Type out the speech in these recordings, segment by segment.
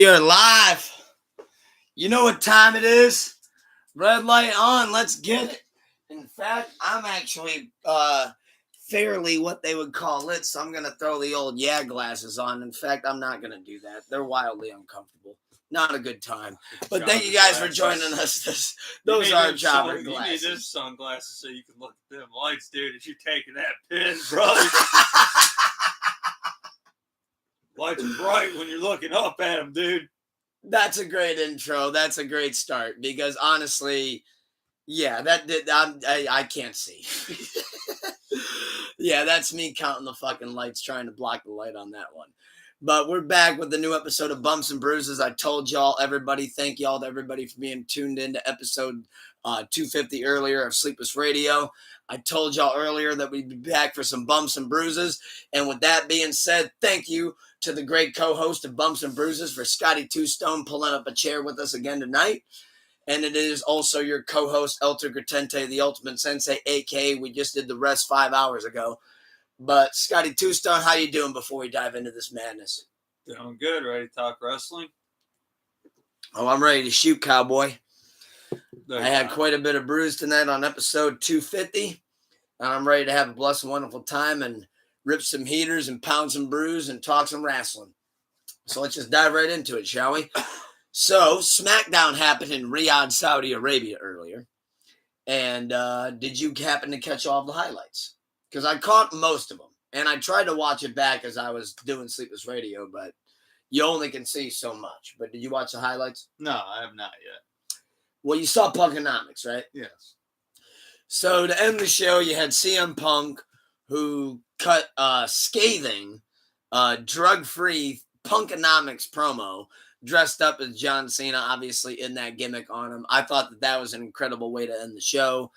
You're live. You know what time it is? Red light on. Let's get it. In fact, I'm actually fairly what they would call lit, so I'm going to throw the old glasses on. In fact, I'm not going to do that. They're wildly uncomfortable. Not a good time. But thank you guys for joining us. Those are jobber glasses. You need those sunglasses so you can look at them lights, dude, as you're taking that pin, brother. Lights are bright when you're looking up at them, dude. That's a great intro. That's a great start because honestly, yeah, I can't see. Yeah, that's me counting the fucking lights, trying to block the light on that one. But we're back with the new episode of Bumps and Bruises. I told y'all, everybody, thank y'all to everybody for being tuned into episode 250 earlier of Sleepless Radio. I told y'all earlier that we'd be back for some Bumps and Bruises. And with that being said, thank you to the great co-host of Bumps and Bruises for Scotty Two Stone pulling up a chair with us again tonight. And it is also your co-host, Elter Gratente, the Ultimate Sensei, a.k.a. we just did the rest 5 hours ago. But Scotty Two Stone, how you doing before we dive into this madness? Doing good. Ready to talk wrestling? Oh, I'm ready to shoot, cowboy. I had quite a bit of brews tonight on episode 250. And I'm ready to have a blessed, wonderful time and rip some heaters and pound some brews and talk some wrestling. So let's just dive right into it, shall we? So SmackDown happened in Riyadh, Saudi Arabia earlier. And did you happen to catch all of the highlights? Because I caught most of them. And I tried to watch it back as I was doing Sleepless Radio, but you only can see so much. But did you watch the highlights? No, I have not yet. Well, you saw Punkonomics, right? Yes. So to end the show, you had CM Punk, who cut scathing, drug-free Punkonomics promo, dressed up as John Cena, obviously in that gimmick on him. I thought that was an incredible way to end the show.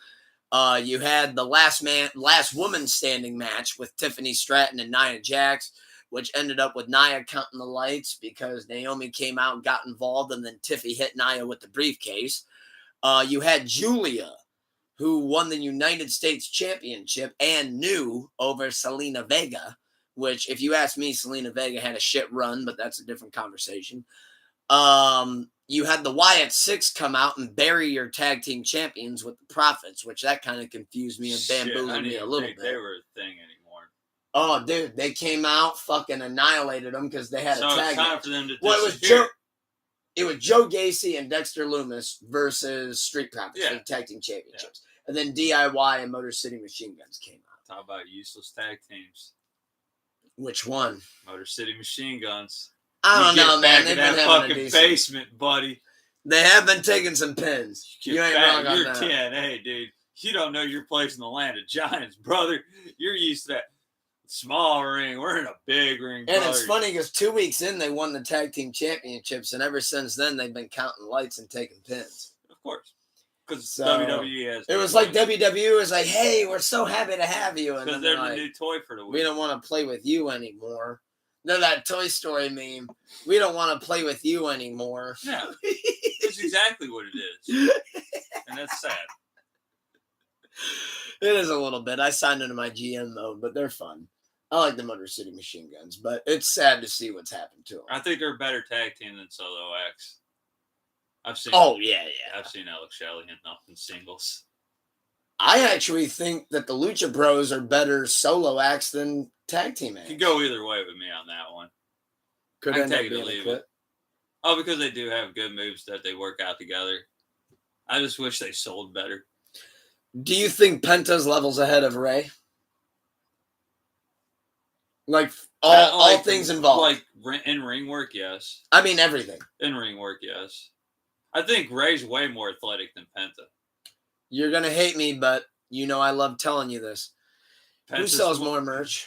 You had the last woman standing match with Tiffany Stratton and Nia Jax, which ended up with Nia counting the lights because Naomi came out and got involved, and then Tiffy hit Nia with the briefcase. You had Julia, who won the United States Championship and knew over Selena Vega, which, if you ask me, Selena Vega had a shit run, but that's a different conversation. You had the Wyatt Six come out and bury your tag team champions with the Profits, which that kind of confused me and bamboozled me a little bit. They were a thing anymore. Oh, dude, they came out, fucking annihilated them because they had a tag. So it's time for them to disappear. It was Joe Gacy and Dexter Lumis versus Street Profits for the tag team championships. Yeah. And then DIY and Motor City Machine Guns came out. Talk about useless tag teams. Which one? Motor City Machine Guns. I don't know, man. They've been having fucking a decent basement, buddy. They have been taking some pins. You ain't wrong on that. You're TNA, dude. You don't know your place in the land of giants, brother. You're used to that small ring. We're in a big ring, brother. And it's funny because 2 weeks in, they won the tag team championships, and ever since then, they've been counting lights and taking pins. Of course. Because WWE has... It was like WWE was like, hey, we're so happy to have you. Because they're the new toy for the week. We don't want to play with you anymore. No, that Toy Story meme. We don't want to play with you anymore. Yeah, that's exactly what it is. And that's sad. It is a little bit. I signed into my GM mode, but they're fun. I like the Motor City Machine Guns, but it's sad to see what's happened to them. I think they're a better tag team than Solo X. I've seen. Oh, yeah. I've seen Alex Shelley hitting up in singles. I actually think that the Lucha Bros are better solo acts than tag team acts. You can go either way with me on that one. Could I take it or leave it. Oh, because they do have good moves that they work out together. I just wish they sold better. Do you think Penta's levels ahead of Ray? Like all things involved. Like in ring work, yes. I mean everything. In ring work, yes. I think Ray's way more athletic than Penta. You're going to hate me, but you know I love telling you this. Who sells more merch?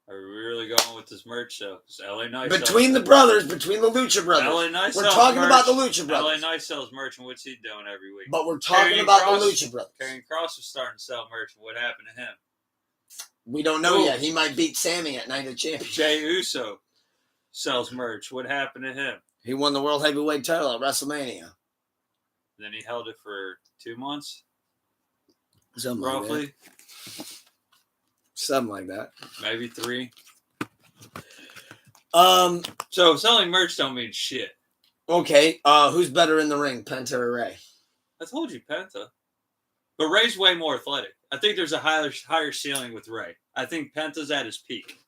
Are we really going with this merch show? LA Knight between the brothers, between the Lucha Brothers. LA Knight we're talking merch. About the Lucha Brothers. LA Knight sells merch, and what's he doing every week? But we're talking about the Lucha Brothers. Karrion Kross was starting to sell merch. What happened to him? We don't know yet. He might beat Sammy at Night of Champions. Jey Uso sells merch. What happened to him? He won the World Heavyweight title at WrestleMania. Then he held it for 2 months. Something roughly. Like that. Something like that. Maybe 3. So selling merch don't mean shit. Okay. Who's better in the ring, Penta or Ray? I told you Penta. But Ray's way more athletic. I think there's a higher ceiling with Ray. I think Penta's at his peak.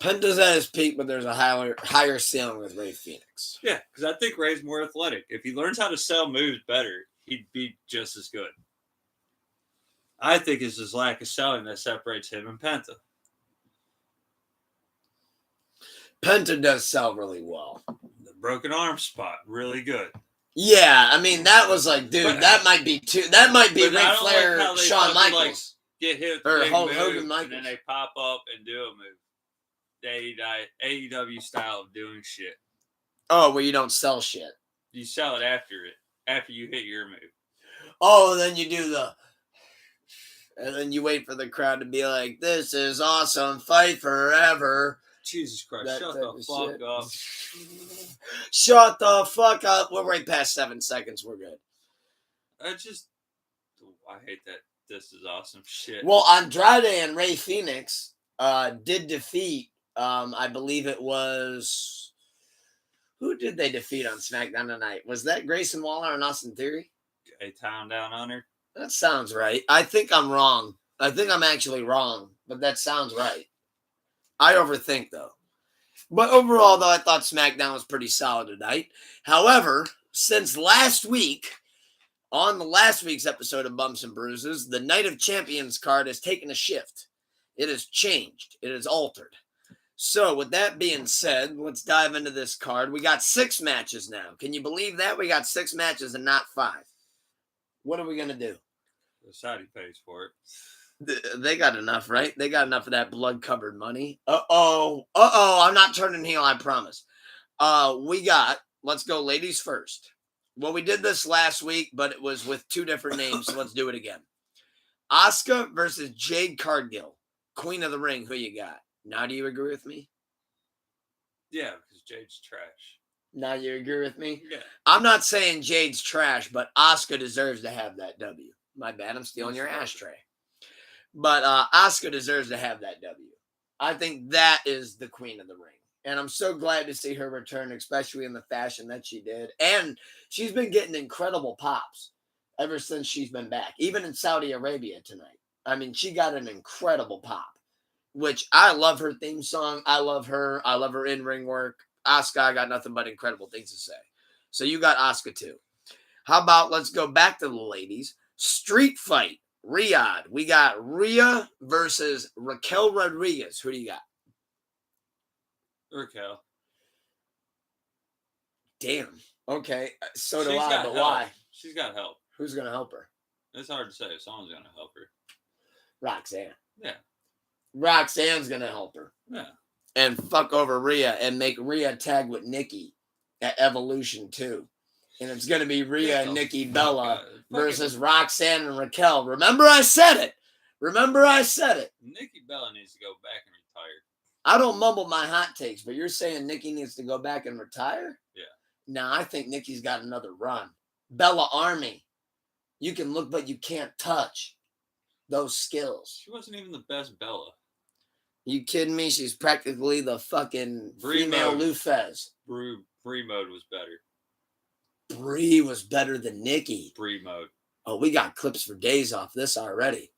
Penta's at his peak, but there's a higher ceiling with Ray Phoenix. Yeah, because I think Ray's more athletic. If he learns how to sell moves better, he'd be just as good. I think it's his lack of selling that separates him and Penta. Penta does sell really well. The broken arm spot, really good. Yeah, I mean that was like, dude, But- that might be Ric But I don't Flair, like how they Shawn fucking, Michaels. Get hit with Or the big Hulk move, Hogan Michaels. and then they pop up and do a move. The AEW style of doing shit. Oh, where you don't sell shit. You sell it after you hit your move. Oh, and then you do and then you wait for the crowd to be like, "This is awesome, fight forever." Jesus Christ, That shut type the of fuck shit. up. Shut the fuck up. We're right past 7 seconds. We're good. I hate that. This is awesome shit. Well, Andrade and Ray Phoenix did defeat, I believe it was, who did they defeat on SmackDown tonight? Was that Grayson Waller and Austin Theory? A Town Down Under. That sounds right. I think I'm wrong. I think I'm actually wrong, but that sounds right. I overthink, though. But overall, though, I thought SmackDown was pretty solid tonight. However, since last week, on the last week's episode of Bumps and Bruises, the Night of Champions card has taken a shift. It has changed. It has altered. So, with that being said, let's dive into this card. We got 6 matches now. Can you believe that? We got 6 matches and not 5. What are we going to do? The Saudi pays for it. They got enough, right? They got enough of that blood-covered money. Uh-oh. I'm not turning heel, I promise. Let's go ladies first. Well, we did this last week, but it was with 2 different names, so let's do it again. Asuka versus Jade Cargill. Queen of the Ring, who you got? Now do you agree with me? Yeah, because Jade's trash. Now you agree with me? Yeah. I'm not saying Jade's trash, but Asuka deserves to have that W. My bad, I'm stealing your ashtray. But Asuka deserves to have that W. I think that is the Queen of the Ring. And I'm so glad to see her return, especially in the fashion that she did. And she's been getting incredible pops ever since she's been back, even in Saudi Arabia tonight. I mean, she got an incredible pop, which I love her theme song. I love her. I love her in-ring work. Asuka, I got nothing but incredible things to say. So you got Asuka too. How about let's go back to the ladies. Street fight, Riyadh. We got Rhea versus Raquel Rodriguez. Who do you got? Raquel. Damn. Okay. So do She's I, got but help. why? She's got help. Who's going to help her? It's hard to say if someone's going to help her. Roxanne. Yeah. Roxanne's going to help her. Yeah. And fuck over Rhea and make Rhea tag with Nikki at Evolution 2. And it's going to be Rhea and Nikki Bella versus Roxanne and Raquel. Remember I said it. Nikki Bella needs to go back and retire. I don't mumble my hot takes, but you're saying Nikki needs to go back and retire? Yeah. Nah, I think Nikki's got another run. Bella Army. You can look, but you can't touch those skills. She wasn't even the best Bella. You kidding me? She's practically the fucking Brie female mode. Lou Fez. Brie mode was better. Brie was better than Nikki. Brie mode. Oh, we got clips for days off this already.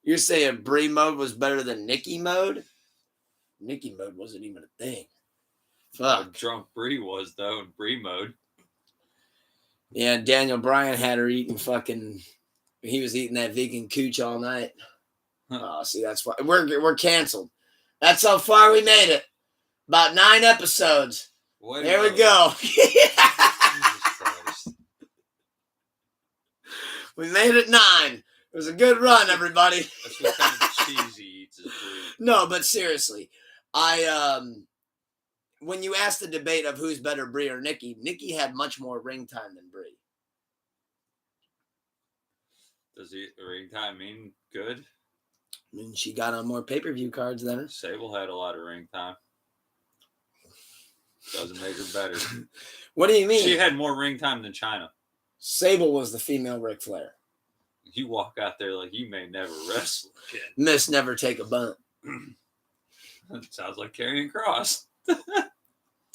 You're saying Brie mode was better than Nikki mode? Nikki mode wasn't even a thing. How Fuck. drunk Brie was, though, in Brie mode. Yeah, Daniel Bryan had her eating he was eating that vegan cooch all night. Oh, see, that's why we're canceled. That's how far we made it. About 9 episodes. There we go. Jesus Christ. We made it 9. It was a good run, everybody. That's what kind of cheese he eats is Brie. No, but seriously, when you asked the debate of who's better, Brie or Nikki, Nikki had much more ring time than Brie. Does ring time mean good? I mean, she got on more pay-per-view cards than her. Sable had a lot of ring time. Doesn't make her better. What do you mean? She had more ring time than Chyna. Sable was the female Ric Flair. You walk out there like you may never wrestle again. Miss never take a bump. Sounds like Karrion Kross.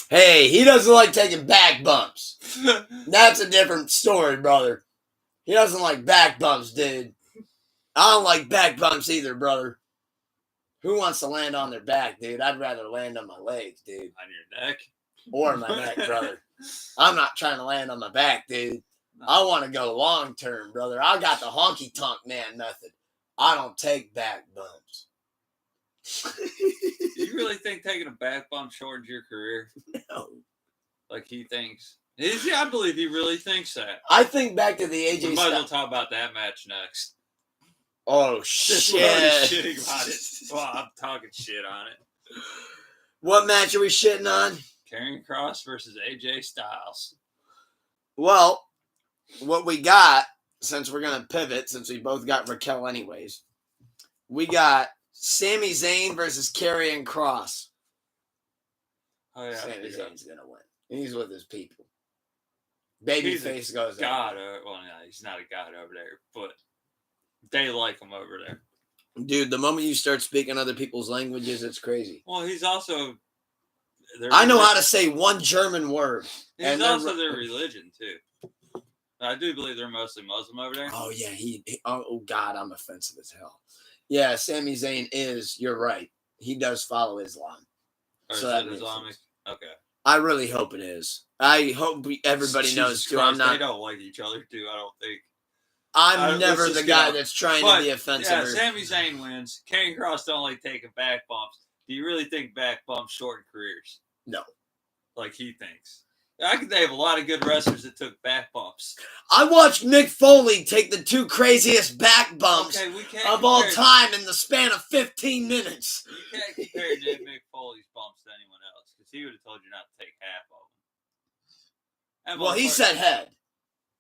Hey, he doesn't like taking back bumps. That's a different story, brother. He doesn't like back bumps, dude. I don't like back bumps either, brother. Who wants to land on their back, dude? I'd rather land on my legs, dude. On your neck? Or my neck, brother. I'm not trying to land on my back, dude. I want to go long term, brother. I got the honky tonk man method. I don't take back bumps. You really think taking a back bump shortens your career? No. Like he thinks. I believe he really thinks that. I think back to the AJ We might as well talk about that match next. Oh, shit. Shitting about it. Well, I'm talking shit on it. What match are we shitting on? Karrion Kross versus AJ Styles. Well, what we got, since we're going to pivot, since we both got Raquel anyways, we got Sami Zayn versus Karrion Kross. Oh, yeah. Sami Zayn's going to win. He's with his people. Babyface goes God. Well, no, he's not a god over there, but they like him over there. Dude, the moment you start speaking other people's languages, it's crazy. Well, he's also... I know how to say one German word. He's also their religion, too. I do believe they're mostly Muslim over there. Oh, yeah. Oh, God, I'm offensive as hell. Yeah, Sami Zayn is, you're right. He does follow Islam. Or so is it Islamic? Okay. I really hope it is. I hope everybody knows, too. Christ, they don't like each other, too, I don't think. I'm never the guy that's trying to be offensive. Yeah, Sami Zayn wins. Karrion Kross don't like taking back bumps. Do you really think back bumps shorten careers? No. Like he thinks. I could name a lot of good wrestlers that took back bumps. I watched Mick Foley take the 2 craziest back bumps of all time in the span of 15 minutes. You can't compare Mick Foley's bumps to anyone else because he would have told you not to take half of them. Well, he said head.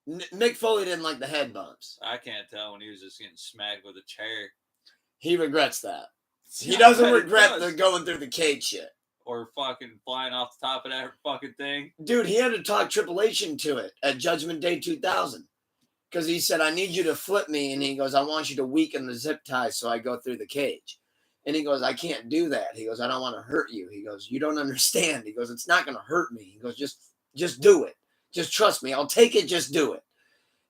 Mick Foley didn't like the head bumps. I can't tell when he was just getting smacked with a chair. He regrets that. He doesn't regret the going through the cage shit. Or fucking flying off the top of that fucking thing. Dude, he had to talk Triple H into it at Judgment Day 2000. Because he said, I need you to flip me. And he goes, I want you to weaken the zip ties so I go through the cage. And he goes, I can't do that. He goes, I don't want to hurt you. He goes, you don't understand. He goes, it's not going to hurt me. He goes, just do it. Just trust me. I'll take it. Just do it.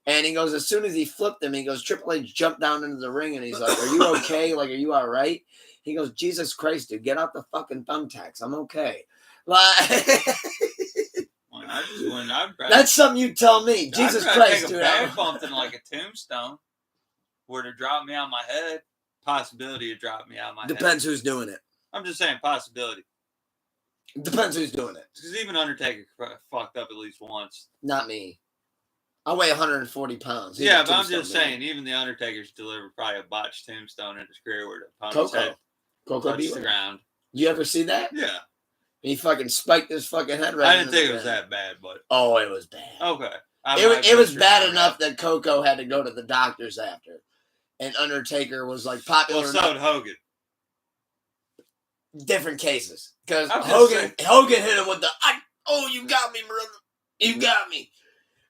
And he goes, as soon as he flipped him, he goes, Triple H jumped down into the ring and he's like, are you okay? Like, are you all right? He goes, Jesus Christ, dude, get out the fucking thumbtacks. I'm okay. Like, that's something you tell me. Jesus Christ, dude. I'd take a bump in like a tombstone. Were to drop me on my head, possibility of drop me on my head. Depends who's doing it. I'm just saying possibility. Depends who's doing it. Because even Undertaker fucked up at least once. Not me. I weigh 140 pounds. He's but I'm just saying, even the Undertaker's delivered probably a botched tombstone in his career where the opponent's head touched the ground. You ever see that? Yeah. He fucking spiked his fucking head right. I didn't think it was that bad, but oh, it was bad. Okay. It was bad enough that Coco had to go to the doctors after, and Undertaker was like popular. Well, so did Hogan. Different cases, because Hogan hit him with the you got me, brother, you got me.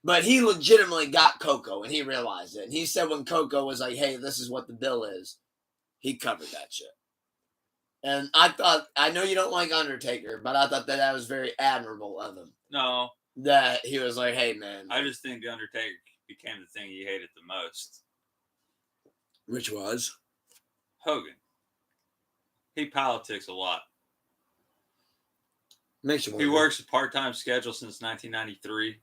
But he legitimately got Coco, and he realized it. And he said when Coco was like, hey, this is what the bill is, he covered that shit. And I know you don't like Undertaker, but I thought that was very admirable of him. No. That he was like, hey, man. I just think the Undertaker became the thing he hated the most. Which was? Hogan. He politics a lot. Makes you wonder. He works a part-time schedule since 1993.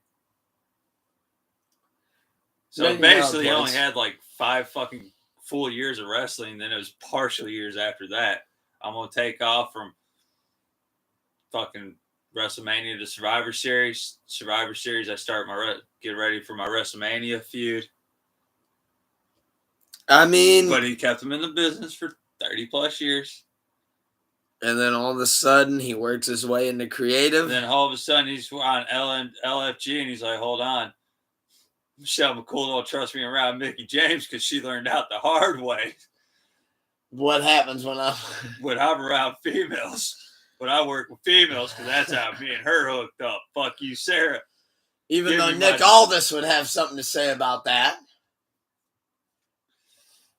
So basically, he only had like 5 fucking full years of wrestling. Then it was partial years after that. I'm going to take off from fucking WrestleMania to Survivor Series. Survivor Series, I start get ready for my WrestleMania feud. I mean... But he kept him in the business for 30 plus years. And then all of a sudden, he works his way into creative. And then all of a sudden, he's on LFG, and he's like, hold on. Michelle McCool don't trust me around Mickey James because she learned out the hard way. What happens when I'm around females? When I work with females, because that's how me and her hooked up. Fuck you, Sarah. Even though Nick Aldis would have something to say about that.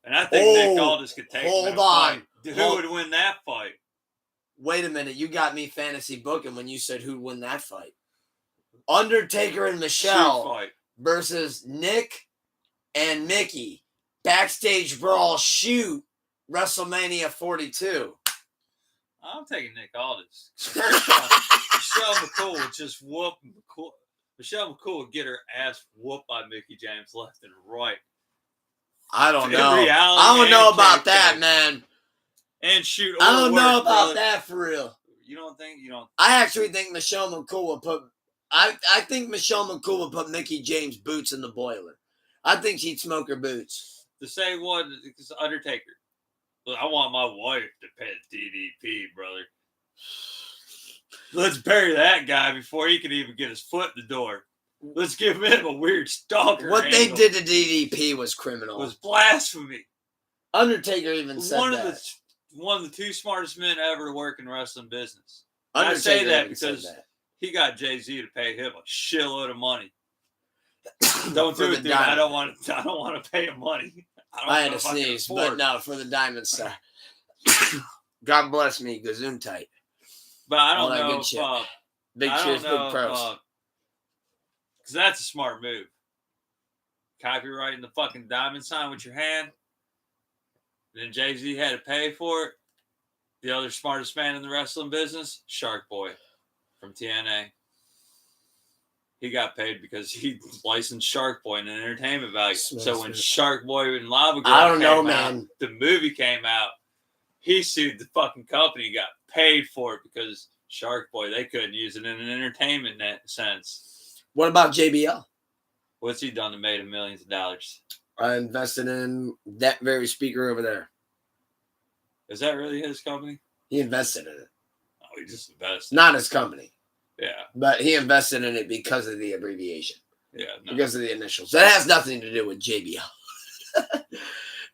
And I think Nick Aldis could take him in a fight. Who would win that fight? Wait a minute, you got me fantasy booking when you said who'd win that fight. Undertaker and Michelle versus Nick and Mickey. Backstage brawl shoot WrestleMania 42. I'm taking Nick Aldis. Michelle McCool would just whoop McCool. Michelle McCool would get her ass whooped by Mickey James left and right. I don't know. I don't know about that, man. And shoot. I don't know about that for real. You don't think? You don't? I actually think Michelle McCool will put. I think Michelle McCool will put Mickey James' boots in the boiler. I think she'd smoke her boots. To say what? It's Undertaker. I want my wife to pay DDP, brother. Let's bury that guy before he can even get his foot in the door. Let's give him a weird stalker. What they did to DDP was criminal. It was blasphemy. Undertaker even said that. One of the two smartest men ever to work in wrestling business. I say that because he got Jay-Z to pay him a shitload of money. Don't do it, dude. I don't want to pay him money. I had to sneeze, but no, for the Diamond Star. God bless me, Gesundheit. But I don't know. Big cheers, big pros. Because that's a smart move. Copywriting the fucking diamond sign with your hand. Then Jay-Z had to pay for it. The other smartest man in the wrestling business, Shark Boy from TNA. He got paid because he licensed Shark Boy in an entertainment value. So when Shark Boy and Lava Girl the movie came out, he sued the fucking company and got paid for it because Shark Boy, they couldn't use it in an entertainment sense. What about JBL? What's he done to made him millions of dollars? I invested in that very speaker over there. Is that really his company? He invested in it. Oh, he just invested. Not his company. Yeah. But he invested in it because of the abbreviation. Yeah. No. Because of the initials. That has nothing to do with JBL.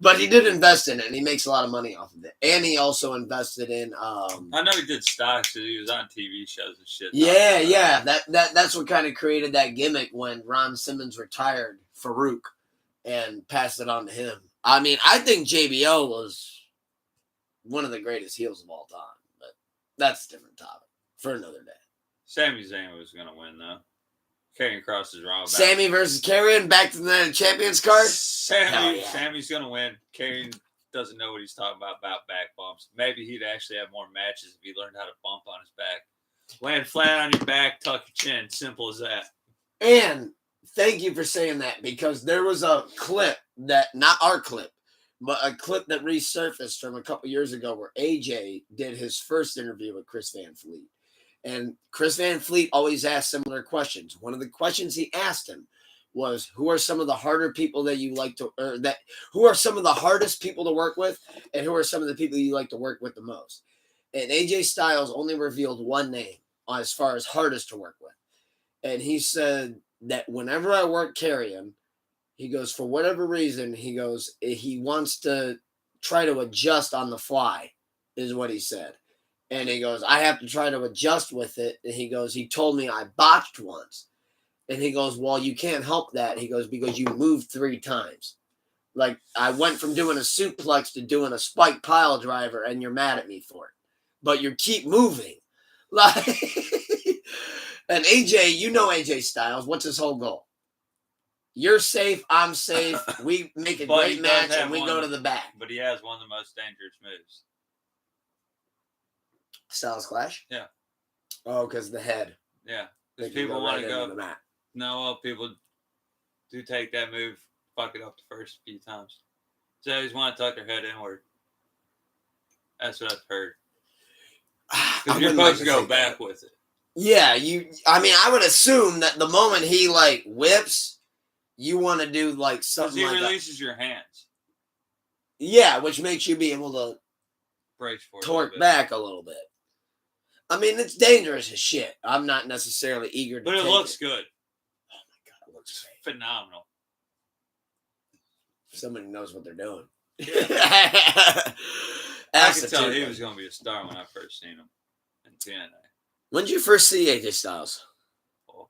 But he did invest in it, and he makes a lot of money off of it. And he also invested in... I know he did stocks. He was on TV shows and shit. Yeah. That's what kind of created that gimmick when Ron Simmons retired Farouk and passed it on to him. I mean, I think JBL was one of the greatest heels of all time. But that's a different topic for another day. Sami Zayn was going to win, though. Karrion Kross is wrong about Sammy versus Karrion, back to the Champions card? Sammy's going to win. Karrion doesn't know what he's talking about back bumps. Maybe he'd actually have more matches if he learned how to bump on his back. Land flat on your back, tuck your chin. Simple as that. And thank you for saying that, because there was a clip that, not our clip, but a clip that resurfaced from a couple years ago where AJ did his first interview with Chris Van Fleet. And Chris Van Fleet always asked similar questions. One of the questions he asked him was, who are some of the harder people that you like to, or that, who are some of the hardest people to work with, and who are some of the people you like to work with the most? And AJ Styles only revealed one name as far as hardest to work with. And he said that whenever I work Karrion, he goes, for whatever reason, he goes, he wants to try to adjust on the fly, is what he said. And he goes, I have to try to adjust with it. And he goes, he told me I botched once. And he goes, well, you can't help that. He goes, because you moved 3 times. Like, I went from doing a suplex to doing a spike pile driver, and you're mad at me for it. But you keep moving. Like, and AJ, you know AJ Styles. What's his whole goal? You're safe, I'm safe. We make a great match, and we go to the back. But he has one of the most dangerous moves. Styles Clash? Yeah. Oh, because the head. Yeah. Because people want to go. No, people do take that move, fuck it up the first few times. So they always want to tuck their head inward. That's what I've heard. Because you're supposed to go back with it. Yeah, I would assume that the moment he, like, whips, you want to do, like, something like that. Because he releases your hands. Yeah, which makes you be able to brace for torque back a little bit. I mean, it's dangerous as shit. I'm not necessarily eager to But it looks good. Oh, my God, it looks great. Phenomenal. Somebody knows what they're doing. Yeah. I could tell he was going to be a star when I first seen him in TNA. When did you first see AJ Styles? Oh,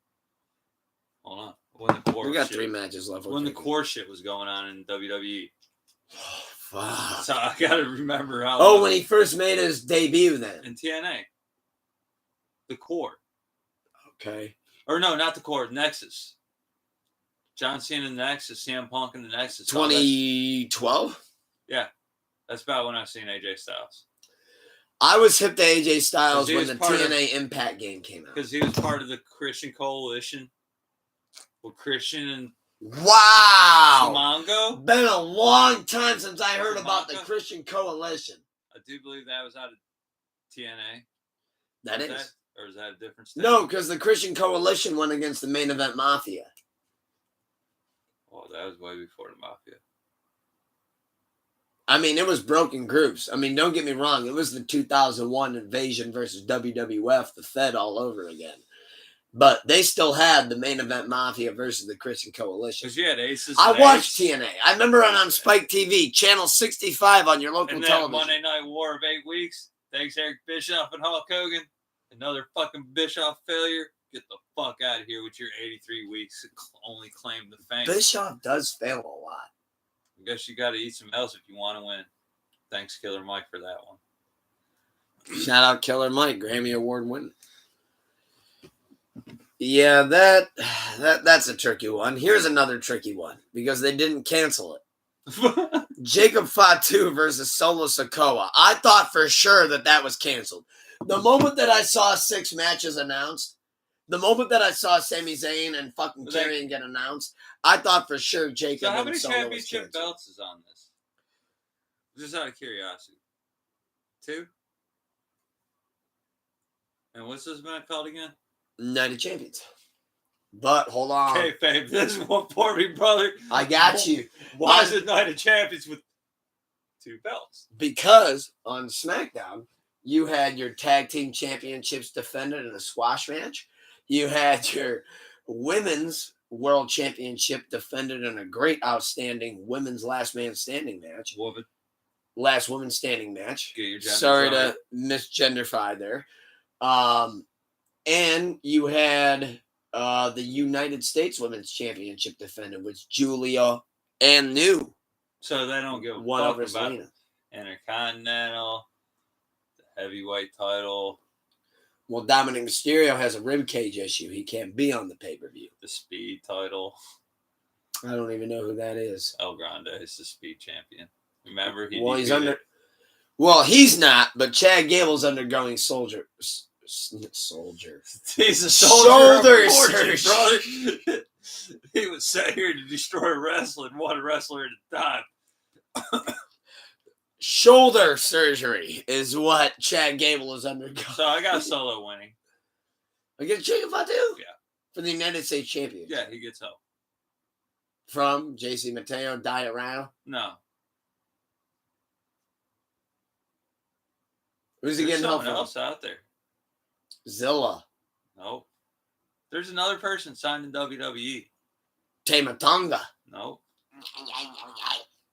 hold on. When the core we got 3 matches left. When the core shit was going on in WWE. Fuck. So I gotta remember how. Oh, when he first made his debut, then in TNA, the Core. Okay. Or no, not the Core. Nexus. John Cena in the Nexus, CM Punk in the Nexus. 2012. Yeah, that's about when I seen AJ Styles. I was hip to AJ Styles when the TNA Impact game came out. Because he was part of the Christian Coalition. With Christian and Mongo. Been a long time since I heard about the Christian Coalition. I do believe that was out of TNA. That is. Or is that a different state? No, because the Christian Coalition went against the Main Event Mafia. Oh, that was way before the Mafia. I mean, it was broken groups. I mean, don't get me wrong. It was the 2001 Invasion versus WWF, the Fed all over again. But they still had the Main Event Mafia versus the Christian Coalition. Because you had Aces. I watched TNA. I remember on Spike TV, channel 65 on your local television. Monday Night War of 8 weeks. Thanks, Eric Bischoff and Hulk Hogan. Another fucking Bischoff failure. Get the fuck out of here with your 83 weeks. Only claim the fame. Bischoff does fail a lot. I guess you got to eat some else if you want to win. Thanks, Killer Mike, for that one. Shout out Killer Mike, Grammy Award winner. Yeah, that's a tricky one. Here's another tricky one because they didn't cancel it. Jacob Fatu versus Solo Sikoa. I thought for sure that was canceled. The moment that I saw 6 matches announced, the moment that I saw Sami Zayn and fucking Karrion get announced, I thought for sure Jacob and Solo. So how many championship belts is on this? Just out of curiosity. 2? And what's this match called again? Night of Champions. But hold on. Okay, babe, this is one for me, brother. I got you. Why is it Night of Champions with 2 belts? Because on SmackDown, you had your tag team championships defended in a squash match. You had your women's world championship defended in a great, outstanding women's last man standing match. Last woman standing match. Sorry to misgenderify there. And you had the United States Women's Championship defended, which Julia and New. So they don't give a fuck about Selena. Intercontinental, the heavyweight title. Well, Dominic Mysterio has a ribcage issue. He can't be on the pay-per-view. The Speed title. I don't even know who that is. El Grande is the Speed champion. Remember? He's under. Well, he's not, but Chad Gable's undergoing soldier. He's a soldier. Shoulder surgery, brother. He was set here to destroy wrestling, one wrestler at a time. Shoulder surgery is what Chad Gable is undergoing. So I got Solo winning. Against Jacob Fatu? Yeah. For the United States Championship. Yeah, he gets help. From JC Mateo, Diet Rhino? No. Who's he getting help from? Someone else out there. Zilla. Nope. There's another person signed in WWE. Tama Tonga. Nope.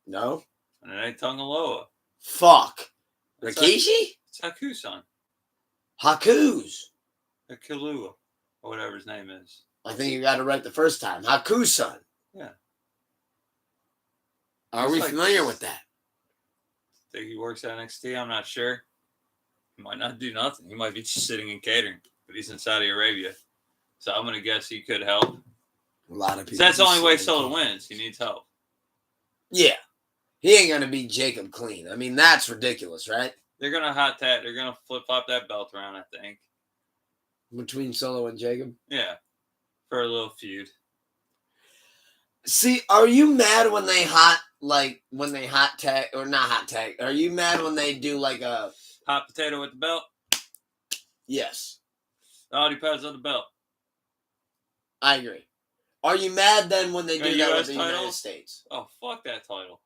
No. And it ain't Tongaloa. Fuck. Rikishi? It's Haku-san. Haku's. Hakilua. Or whatever his name is. I think you got it right the first time. Haku-san. Yeah. Are we familiar with that? I think he works at NXT. I'm not sure. He might not do nothing. He might be just sitting in catering. But he's in Saudi Arabia. So I'm going to guess he could help. A lot of people. So that's the only way Solo wins. He needs help. Yeah. He ain't going to beat Jacob clean. I mean, that's ridiculous, right? They're going to hot tat. They're going to flip-flop that belt around, I think. Between Solo and Jacob? Yeah. For a little feud. See, are you mad when they hot tag, or not hot tag? Are you mad when they do like a hot potato with the belt? Yes. It all depends on the belt. I agree. Are you mad then when they do that with the title? United States? Oh, fuck that title.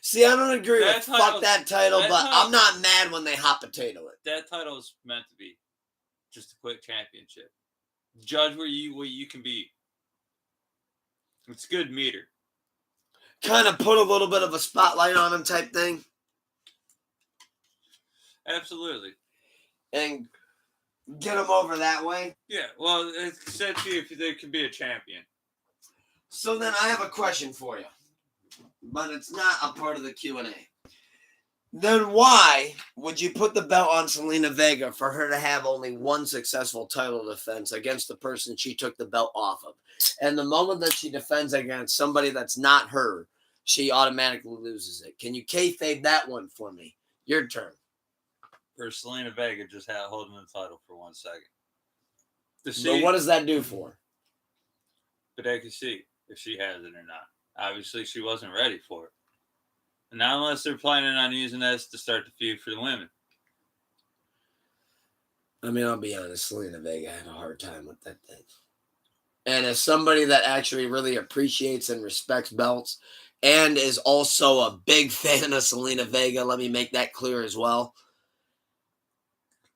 See, I don't agree with fuck that title, but I'm not mad when they hot potato it. That title is meant to be just a quick championship. Judge where you can be. It's good meter. Kind of put a little bit of a spotlight on him type thing. Absolutely. And get him over that way. Yeah, well, it's essentially if they could be a champion. So then I have a question for you. but it's not a part of the Q&A. Then why would you put the belt on Zelina Vega for her to have only one successful title defense against the person she took the belt off of? And the moment that she defends against somebody that's not her, she automatically loses it. Can you kayfabe that one for me? Your turn. For Zelina Vega just had holding the title for 1 second. But what does that do for her? But they can see if she has it or not. Obviously, she wasn't ready for it. And not unless they're planning on using this to start the feud for the women. I mean, I'll be honest, Zelina Vega had a hard time with that thing. And as somebody that actually really appreciates and respects belts and is also a big fan of Zelina Vega, let me make that clear as well.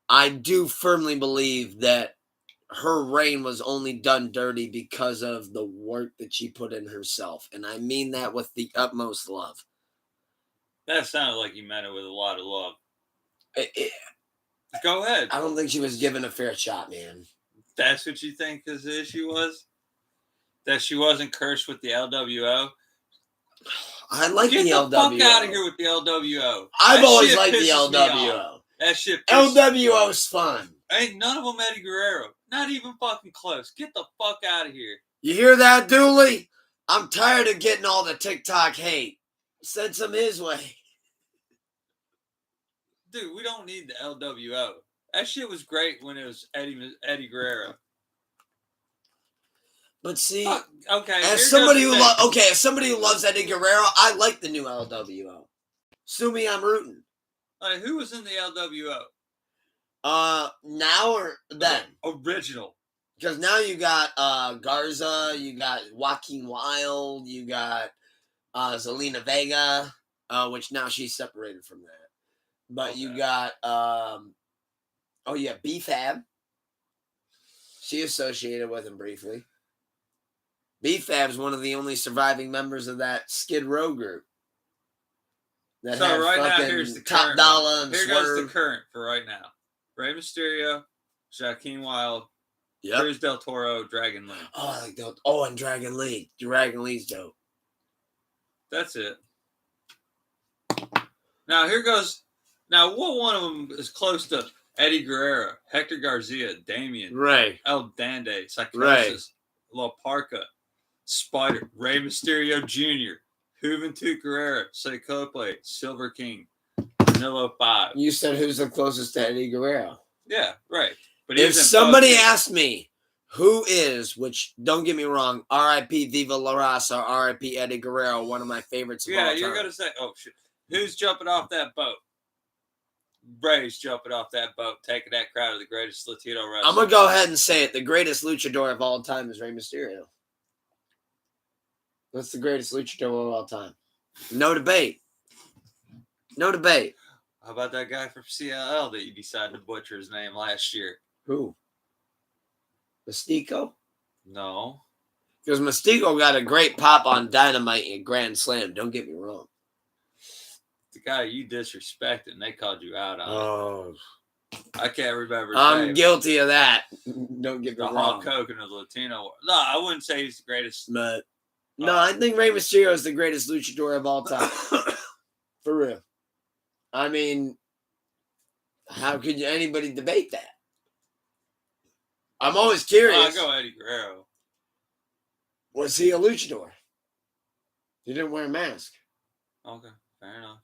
I do firmly believe that her reign was only done dirty because of the work that she put in herself. And I mean that with the utmost love. That sounded like you meant it with a lot of love. Go ahead. I don't think she was given a fair shot, man. That's what you think the issue was? That she wasn't cursed with the LWO? I like the LWO. Get the fuck out of here with the LWO. I've always liked the LWO. That shit LWO's fun. Ain't none of them Eddie Guerrero. Not even fucking close. Get the fuck out of here. You hear that, Dooley? I'm tired of getting all the TikTok hate. Send some his way. Dude, we don't need the LWO. That shit was great when it was Eddie Guerrero. But see, okay, as somebody who loves Eddie Guerrero, I like the new LWO. Sue me, I'm rooting. Like, who was in the LWO? Now or then? Original. Because now you got Garza, you got Joaquin Wilde, you got Zelina Vega, which now she's separated from that. But you got B-Fab. She associated with him briefly. B-Fab's one of the only surviving members of that Skid Row group. That so right now, here's the Top current. Dollar and Here Swerve. goes the current for right now. Rey Mysterio, Joaquin Wilde, yep. Cruz Del Toro, Dragon Lee. Oh, I like that. Oh, and Dragon Lee. Dragon Lee's dope. That's it. Now, here goes. Now, what one of them is close to Eddie Guerrero, Hector Garcia, Damien, Ray, El Dande, Psychosis, La Parca, Spider, Rey Mysterio Jr., Juventud Guerrera, Psychople, Silver King, Vanilla 5. You said who's the closest to Eddie Guerrero? Yeah, right. But if somebody asked me who is, which don't get me wrong, R.I.P. Viva La Raza, R.I.P. Eddie Guerrero, one of my favorites of all time. Yeah, you're gonna say, oh shit, who's jumping off that boat? Ray's jumping off that boat, taking that crowd of the greatest Latino wrestler. I'm gonna go ahead and say it: the greatest luchador of all time is Rey Mysterio. That's the greatest luchador of all time. No debate. No debate. How about that guy from CLL that you decided to butcher his name last year? Who? Mystico? No. Because Mystico got a great pop on Dynamite and Grand Slam. Don't get me wrong. The guy you disrespected and they called you out on it. I can't remember his I'm name. guilty of that. Don't get me wrong. The Hulk Hogan of the Latino. No, I wouldn't say he's the greatest. But no, I think Rey Mysterio is the greatest luchador of all time. For real. I mean, how could anybody debate that? I'm always curious. I'll go Eddie Guerrero. Was he a luchador? He didn't wear a mask. Okay, fair enough.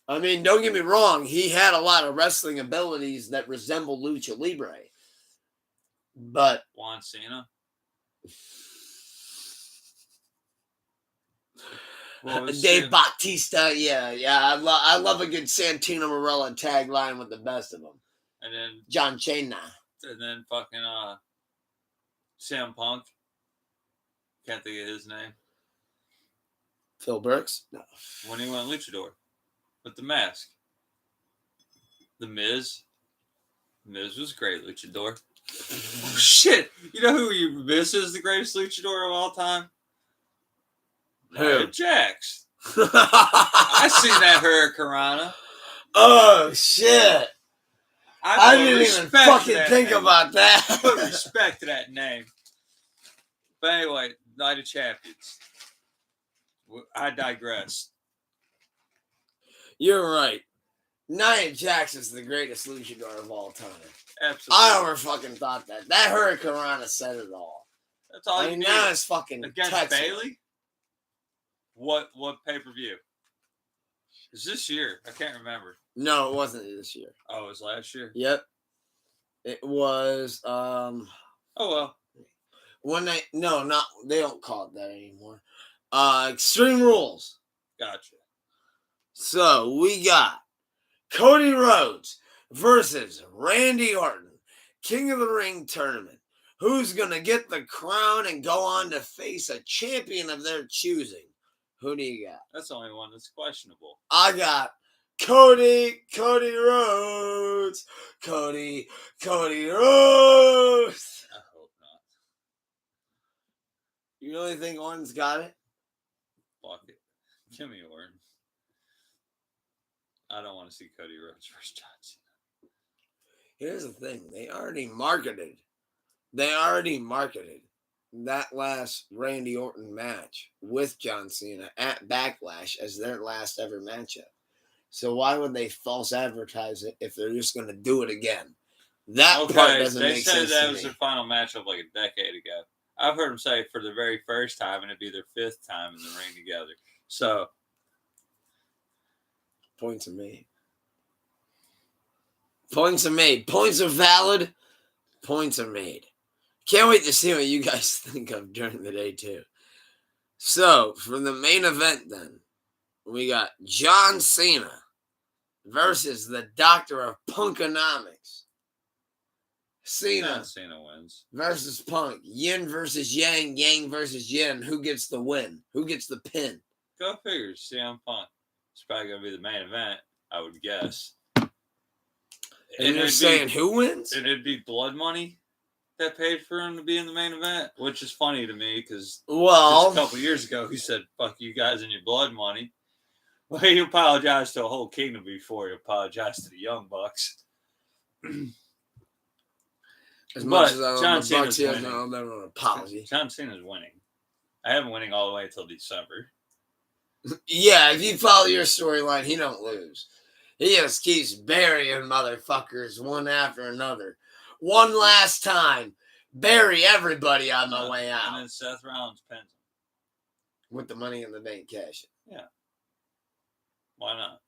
I mean, don't get me wrong. He had a lot of wrestling abilities that resemble Lucha Libre. But Juan Cena? Dave Bautista, yeah. I love a good Santino Marella tagline with the best of them. And then John Cena. And then fucking CM Punk. Can't think of his name. Phil Brooks? No. When he went luchador with the mask. The Miz. Miz was a great luchador. Oh, shit. You know who you miss is the greatest luchador of all time? Who? Jax. I seen that Hurricanrana. Oh, shit. I didn't even fucking think about that. Put respect to that name. But anyway, Night of Champions. I digress. You're right. Nia Jax is the greatest luchador of all time. Absolutely. I never fucking thought that. That Hurricane Rana said it all. That's all you need. Now it's fucking against Bailey. What pay-per-view? Is this year? I can't remember. No, it wasn't this year. Oh, it was last year? Yep. It was oh well. One night they don't call it that anymore. Extreme Rules. Gotcha. So we got Cody Rhodes versus Randy Orton. King of the Ring tournament. Who's going to get the crown and go on to face a champion of their choosing? Who do you got? That's the only one that's questionable. I got Cody Rhodes. Cody Rhodes. I hope not. You really think Orton's got it? Fuck it. Give me Orton. I don't want to see Cody Rhodes versus John Cena. Here's the thing. They already marketed that last Randy Orton match with John Cena at Backlash as their last ever matchup. So why would they false advertise it if they're just going to do it again? That part doesn't make sense. They said that was their final matchup like a decade ago. I've heard them say for the very first time, and it'd be their 5th time in the ring together. So, points are made. Points are made. Points are valid. Points are made. Can't wait to see what you guys think of during the day, too. So, for the main event, then, we got John Cena versus the Doctor of Punkonomics. Cena wins. Versus Punk. Yin versus Yang. Yang versus Yin. Who gets the win? Who gets the pin? Go figure. CM Punk. It's probably going to be the main event, I would guess. And you're saying who wins? And it'd be blood money that paid for him to be in the main event, which is funny to me because a couple years ago he said, fuck you guys and your blood money. Well, he apologized to a whole kingdom before he apologized to the Young Bucks. As much as I don't know, Bucks, he has no apology. John Cena's winning. I have him winning all the way until December. Yeah, if you follow your storyline, he don't lose. He just keeps burying motherfuckers one after another. One last time, bury everybody on my way out. And then Seth Rollins pins him. With the Money in the Bank cash. Yeah. Why not?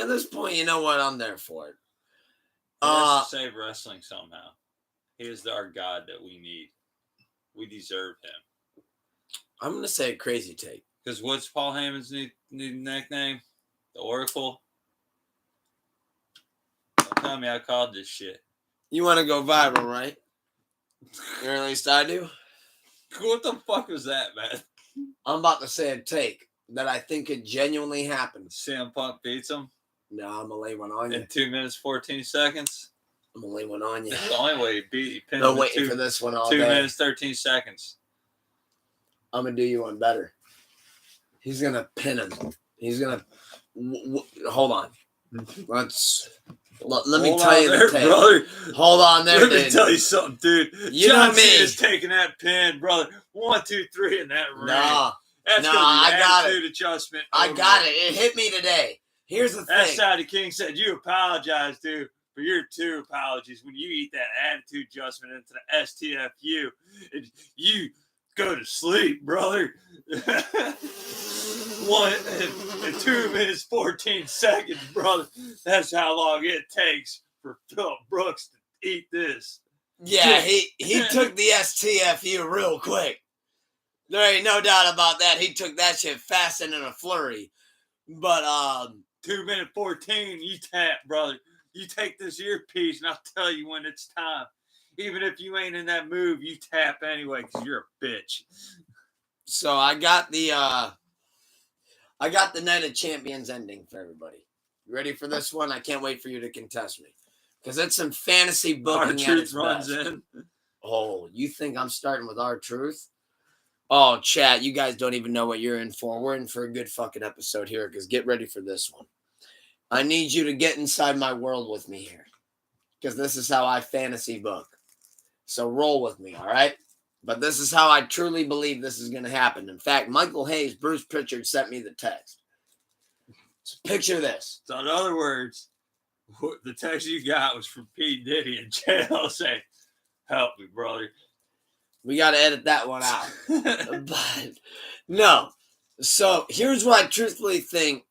At this point, you know what? I'm there for it. He has to save wrestling somehow. He is our God that we need. We deserve him. I'm going to say a crazy take. Because what's Paul Heyman's new nickname? The Oracle? Don't tell me I called this shit. You want to go viral, right? Or at least I do. What the fuck was that, man? I'm about to say a take that I think could genuinely happen. CM Punk beats him? No, I'm going to lay one on you. In 2 minutes, 14 seconds? I'm going to lay one on you. That's the only way he beat you. I'm waiting for this one all 2 day. 2 minutes, 13 seconds. I'm going to do you one better. He's going to pin him. He's going to... hold on. Let me tell you the take. Brother. Hold on there, Let me tell you something, dude. You John know me. Cena's taking that pin, brother. 1, 2, 3 in that ring. Nah. That's going to be I got attitude it. Adjustment. I got it. It hit me today. Here's the thing. That Saudi King said you apologize, dude, for your 2 apologies when you eat that attitude adjustment into the STFU. And you go to sleep, brother. 1 and 2 minutes, 14 seconds, brother. That's how long it takes for Philip Brooks to eat this. Yeah, he took the STFU real quick. There ain't no doubt about that. He took that shit fast and in a flurry. But 2 minute 14, you tap, brother. You take this earpiece, and I'll tell you when it's time. Even if you ain't in that move, you tap anyway because you're a bitch. So I got the Night of Champions ending for everybody. You ready for this one? I can't wait for you to contest me because it's some fantasy booking at its best. In. Oh, you think I'm starting with R-Truth? Oh, chat, you guys don't even know what you're in for. We're in for a good fucking episode here because get ready for this one. I need you to get inside my world with me here because this is how I fantasy book. So roll with me, all right? But this is how I truly believe this is going to happen. In fact, Michael Hayes, Bruce Pritchard sent me the text. So picture this. So in other words, the text you got was from P. Diddy in jail saying, "Help me, brother." We got to edit that one out. But no. So here's what I truthfully think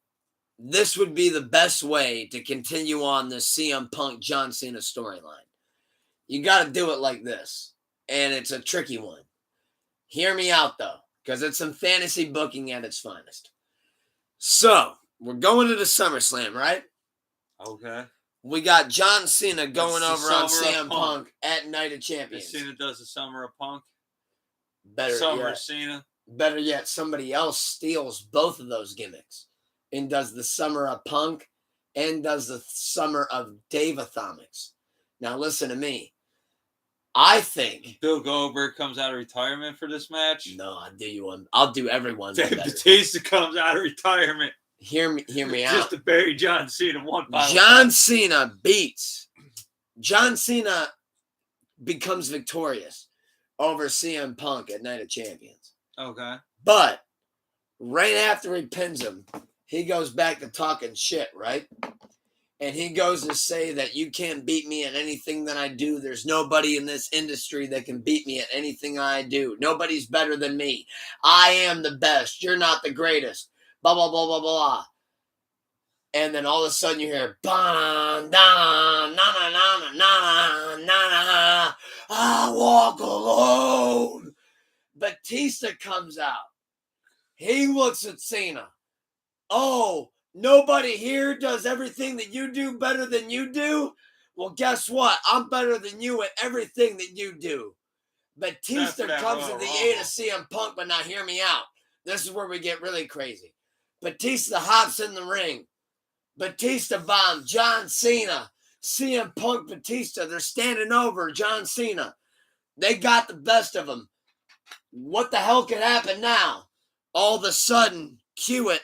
this would be the best way to continue on this CM Punk John Cena storyline. You got to do it like this. And it's a tricky one. Hear me out, though, because it's some fantasy booking at its finest. So, we're going to the SummerSlam, right? Okay. We got John Cena going over on CM Punk at Night of Champions. Cena does the Summer of Punk. Summer yet, Cena. Better yet, somebody else steals both of those gimmicks and does the Summer of Punk and does the Summer of Davathomics. Now, listen to me. I think Bill Goldberg comes out of retirement for this match. No, I'll do you one. I'll do everyone. Dave Bautista comes out of retirement. Hear me out. Just to bury John Cena one final John Cena beats. John Cena becomes victorious over CM Punk at Night of Champions. Okay. But right after he pins him, he goes back to talking shit, right? And he goes to say that you can't beat me at anything that I do. There's nobody in this industry that can beat me at anything I do. Nobody's better than me. I am the best. You're not the greatest. Blah, blah, blah, blah, blah. And then all of a sudden you hear, "Bam, da, na, na, na, na, na, na, na, I walk alone." Batista comes out. He looks at Cena. "Oh, nobody here does everything that you do better than you do? Well, guess what? I'm better than you at everything that you do." Batista comes to the aid of CM Punk, but now hear me out. This is where we get really crazy. Batista hops in the ring. Batista bomb, John Cena, CM Punk, Batista. They're standing over John Cena. They got the best of him. What the hell could happen now? All of a sudden, cue it.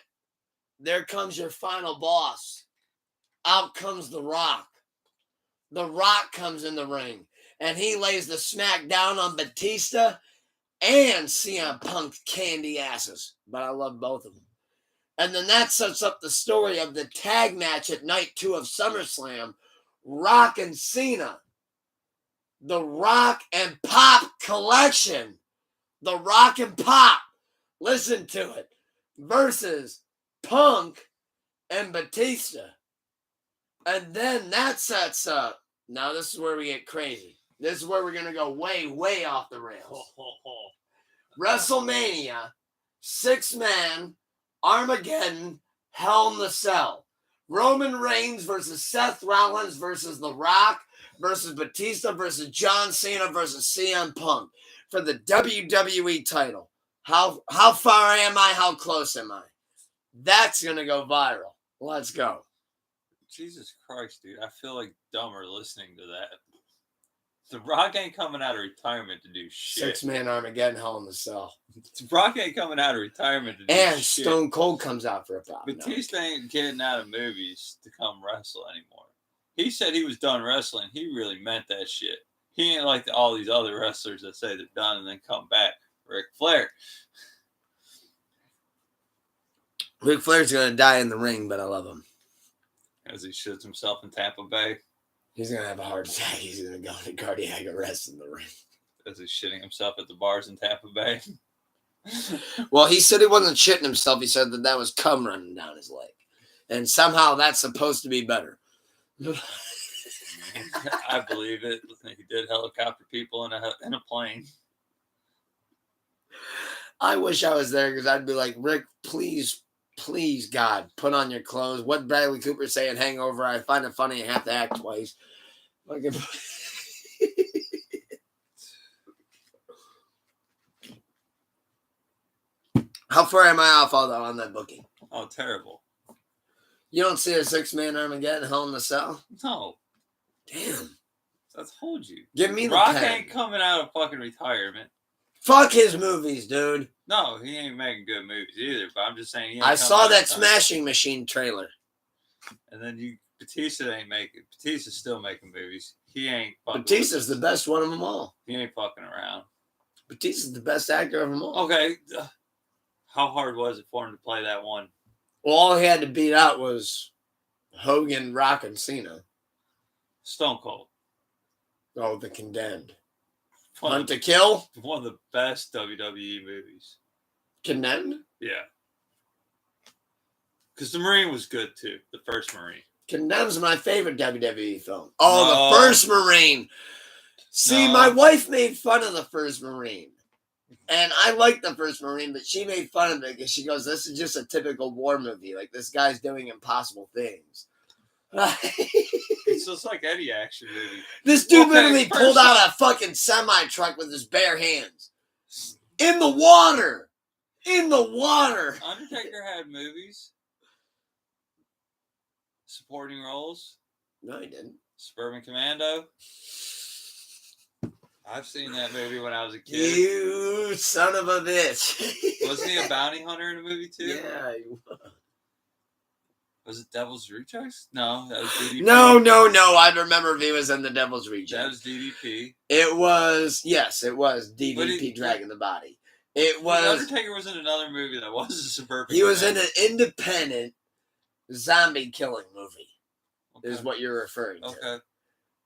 There comes your final boss. Out comes The Rock. The Rock comes in the ring, and he lays the smack down on Batista and CM Punk candy asses. But I love both of them. And then that sets up the story of the tag match at night 2 of SummerSlam, Rock and Cena. The Rock and Pop collection. The Rock and Pop. Listen to it. Versus Punk and Batista. And then that sets up. Now this is where we get crazy. This is where we're going to go way, way off the rails. WrestleMania, 6-man, Armageddon, Hell in the Cell. Roman Reigns versus Seth Rollins versus The Rock versus Batista versus John Cena versus CM Punk for the WWE title. How far am I? How close am I? That's going to go viral. Let's go. Jesus Christ, dude. I feel like dumber listening to that. The Rock ain't coming out of retirement to do shit. 6-man Armageddon, Hell in the Cell. The Rock ain't coming out of retirement to do and shit. And Stone Cold comes out for a pop. Batista ain't getting out of movies to come wrestle anymore. He said he was done wrestling. He really meant that shit. He ain't like all these other wrestlers that say they're done and then come back. Ric Flair. Ric Flair's going to die in the ring, but I love him. As he shits himself in Tampa Bay. He's going to have a heart attack. He's going to go into cardiac arrest in the ring. As he's shitting himself at the bars in Tampa Bay. Well, he said he wasn't shitting himself. He said that was cum running down his leg. And somehow that's supposed to be better. I believe it. He did helicopter people in a plane. I wish I was there because I'd be like, "Rick, please, God, put on your clothes." What Bradley Cooper say in Hangover? I find it funny I have to act twice. How far am I off on that booking? Oh, terrible. You don't see a 6-man Armageddon, Hell in the Cell? No. Damn. I told you. Give me the Rock pen. ain't coming out of fucking retirement. Fuck his movies, dude. No, he ain't making good movies either, but I'm just saying he ain't I saw that Smashing Machine trailer. And then Batista ain't making. Batista's still making movies. He ain't fucking. Batista's the best one of them all. He ain't fucking around. Batista's the best actor of them all. Okay. How hard was it for him to play that one? Well, all he had to beat out was Hogan, Rock, and Cena. Stone Cold. Oh, The Condemned. Hunt to Kill? One of the best WWE movies. Condemned? Yeah. Because the Marine was good, too. The first Marine. Condemned's my favorite WWE film. Oh, no. The first Marine. See, my wife made fun of the first Marine. And I like the first Marine, but she made fun of it because she goes, this is just a typical war movie. Like, this guy's doing impossible things. It's just like any action movie. This dude literally pulled out a fucking semi-truck with his bare hands. In the water. In the water. Undertaker had movies. Supporting roles. No, he didn't. Suburban Commando. I've seen that movie when I was a kid. You son of a bitch. Wasn't he a bounty hunter in a movie too? Yeah, he was. Was it Devil's Rejects? No, that was DDP. No. I remember if he was in the Devil's Rejects. That was DDP. It was DDP dragging the body. It was. Undertaker was in another movie that was a Suburban. He was in an independent zombie killing movie. Okay. Is what you're referring to. Okay.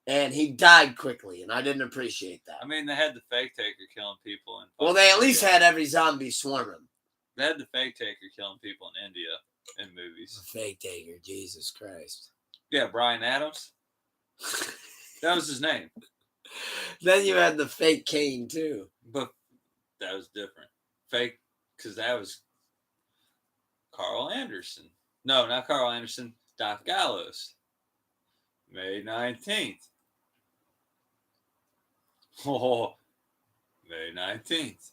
And he died quickly, and I didn't appreciate that. I mean, they had the Fake Taker killing people. Well, they at least had every zombie swarming. They had the Fake Taker killing people in India in movies. The Fake Taker, Jesus Christ. Yeah, Bryan Adams. That was his name. Then you had the Fake Kane, too. But that was different. Fake, because that was Carl Anderson. No, not Carl Anderson. Doc Gallows. May 19th. Oh, May 19th.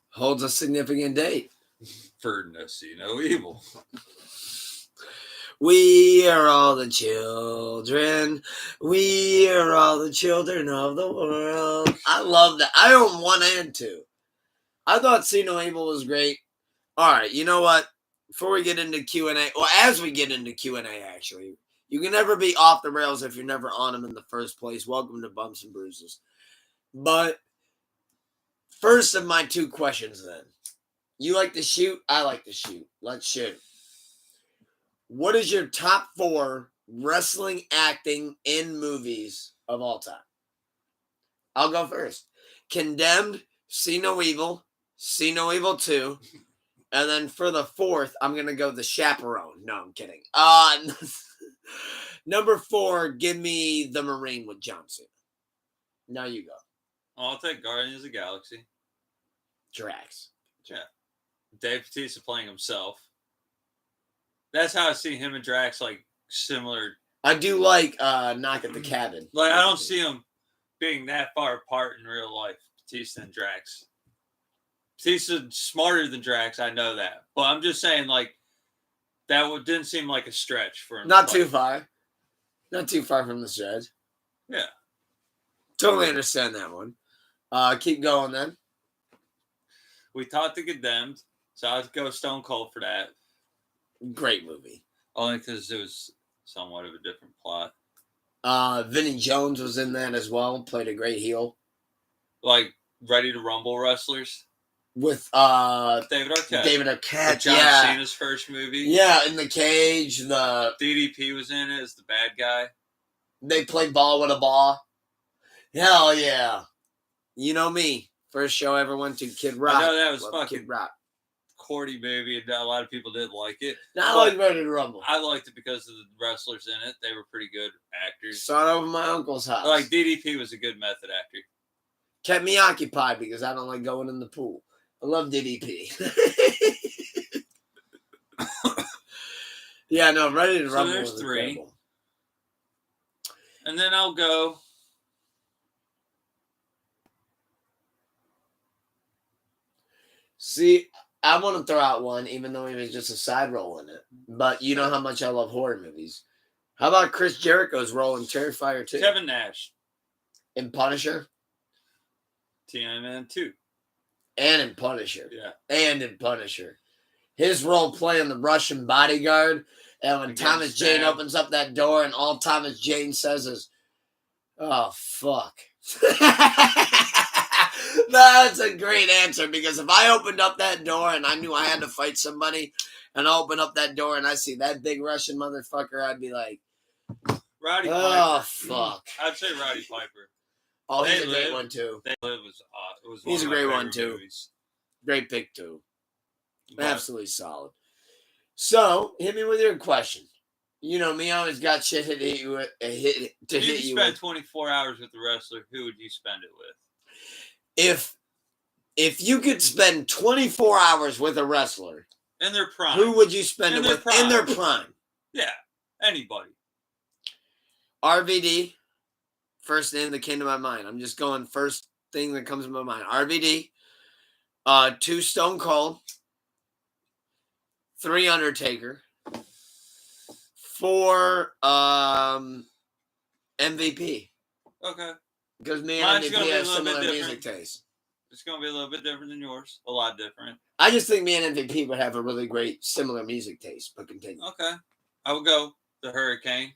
Holds a significant date. For No See No Evil. We are all the children. We are all the children of the world. I love that. I own 1 and 2. I thought See No Evil was great. All right, you know what? Before we get into Q&A, well, as we get into Q&A, actually, you can never be off the rails if you're never on them in the first place. Welcome to Bumps and Bruises. But first of my 2 questions then. You like to shoot? I like to shoot. Let's shoot. What is your top 4 wrestling acting in movies of all time? I'll go first. Condemned, See No Evil, See No Evil 2. And then for the 4th, I'm going to go The Chaperone. No, I'm kidding. Number 4, give me The Marine with John Cena. Now you go. I'll take Guardians of the Galaxy. Drax. Yeah. Dave Bautista playing himself. That's how I see him and Drax, like, similar. I do like Knock at the Cabin. Like, I don't see them being that far apart in real life, Bautista and Drax. Bautista's smarter than Drax, I know that. But I'm just saying, like, that didn't seem like a stretch for him. Not too far. Not too far from the stretch. Yeah. Totally understand that one. Keep going then. We talked to Condemned, so I'd go Stone Cold for that. Great movie. Only because it was somewhat of a different plot. Vinnie Jones was in that as well. Played a great heel. Like Ready to Rumble wrestlers? With David Arquette. John Cena's first movie. Yeah, in the cage. The DDP was in it as the bad guy. They played ball with a ball. Hell yeah. You know me. First show I ever went to, Kid Rock. I know that was fucking Kid Rock. Cordy movie, and a lot of people didn't like it. I like Ready to Rumble. I liked it because of the wrestlers in it. They were pretty good actors. Saw it over my uncle's house. Like DDP was a good method actor. Kept me occupied because I don't like going in the pool. I love DDP. Yeah, no, Ready to Rumble. There's was 3. incredible. And then I'll go. See, I want to throw out one, even though he was just a side role in it. But you know how much I love horror movies. How about Chris Jericho's role in Terrifier 2? Kevin Nash. In Punisher? TNN 2. And in Punisher. Yeah. And in Punisher. His role playing the Russian bodyguard. And when Thomas Jane opens up that door and all Thomas Jane says is, oh, fuck. That's a great answer, because if I opened up that door and I knew I had to fight somebody, and I open up that door and I see that big Russian motherfucker, I'd be like, Roddy oh, Piper. fuck. I'd say Roddy Piper. Oh, he's a great one, too. They Live was he's a great one, too. Movies. Great pick, too. But absolutely solid. So, hit me with your question. You know me, I always got shit to hit you with. If you spend 24 hours with the wrestler, who would you spend it with? If you could spend 24 hours with a wrestler in their prime, who would you spend it with in their prime? Yeah, anybody. RVD, first name that came to my mind. I'm just going first thing that comes to my mind. RVD, 2 Stone Cold, 3 Undertaker, 4 MVP. Okay. Because me and MVP have similar music taste. It's going to be a little bit different than yours. A lot different. I just think me and MVP would have a really great similar music taste, but continue. Okay. I would go the Hurricane.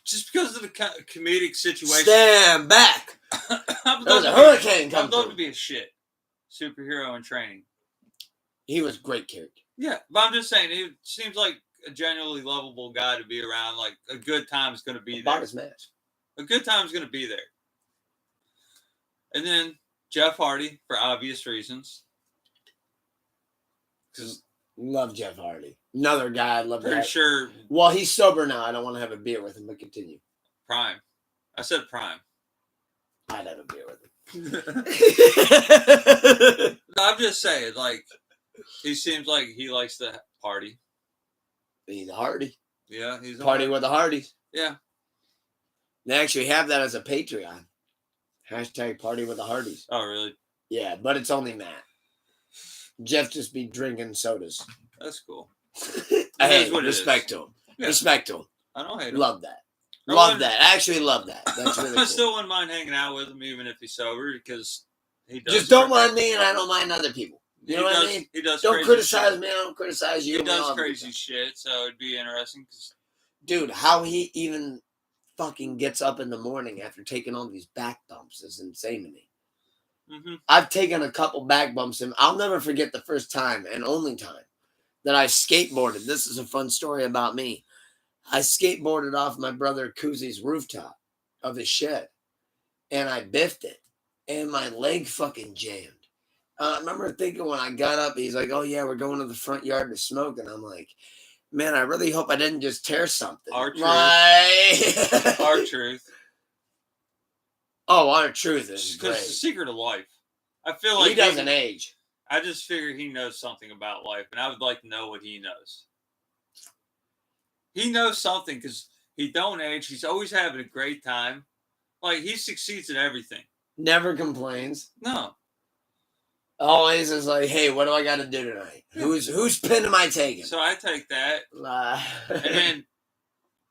Just because of the comedic situation. Stand back. There's a hurricane coming. I'd love to be a shit superhero in training. He was a great character. Yeah, but I'm just saying, he seems like a genuinely lovable guy to be around. Like, a good time is going to be there. About his match. A good time is going to be there. And then Jeff Hardy, for obvious reasons. Love Jeff Hardy. Another guy I'd love to have. Sure. Well, he's sober now. I don't want to have a beer with him, but continue. Prime. I said prime. I'd have a beer with him. I'm just saying, like, he seems like he likes to party. He's a Hardy. Yeah, he's a party with the Hardys. Yeah. They actually have that as a Patreon. Hashtag party with the Hardys. Oh, really? Yeah, but it's only Matt. Jeff just be drinking sodas. That's cool. Hey, respect to him. Yeah. Respect to him. I don't hate him. Love that. Love that. I actually love that. That's really cool. I still wouldn't mind hanging out with him even if he's sober, because he does. Just don't mind me, and I don't mind other people. You know what I mean? He does. Don't criticize me. I don't criticize you. He does crazy shit, so it'd be interesting. Dude, how he even fucking gets up in the morning after taking all these back bumps is insane to me. Mm-hmm. I've taken a couple back bumps, and I'll never forget the first time and only time that I skateboarded. This is a fun story about me. I skateboarded off my brother Kuzi's rooftop of his shed, and I biffed it, and my leg fucking jammed. I remember thinking when I got up, he's like, oh, yeah, we're going to the front yard to smoke. And I'm like, man, I really hope I didn't just tear something. Our truth. Right? Our truth. Oh, our truth is great. It's the secret of life. I feel like he doesn't age. I just figure he knows something about life, and I would like to know what he knows. He knows something because he don't age. He's always having a great time. Like, he succeeds at everything. Never complains. No. Always is like, hey, what do I got to do tonight? Yeah. Whose pin am I taking? So I take that. And then,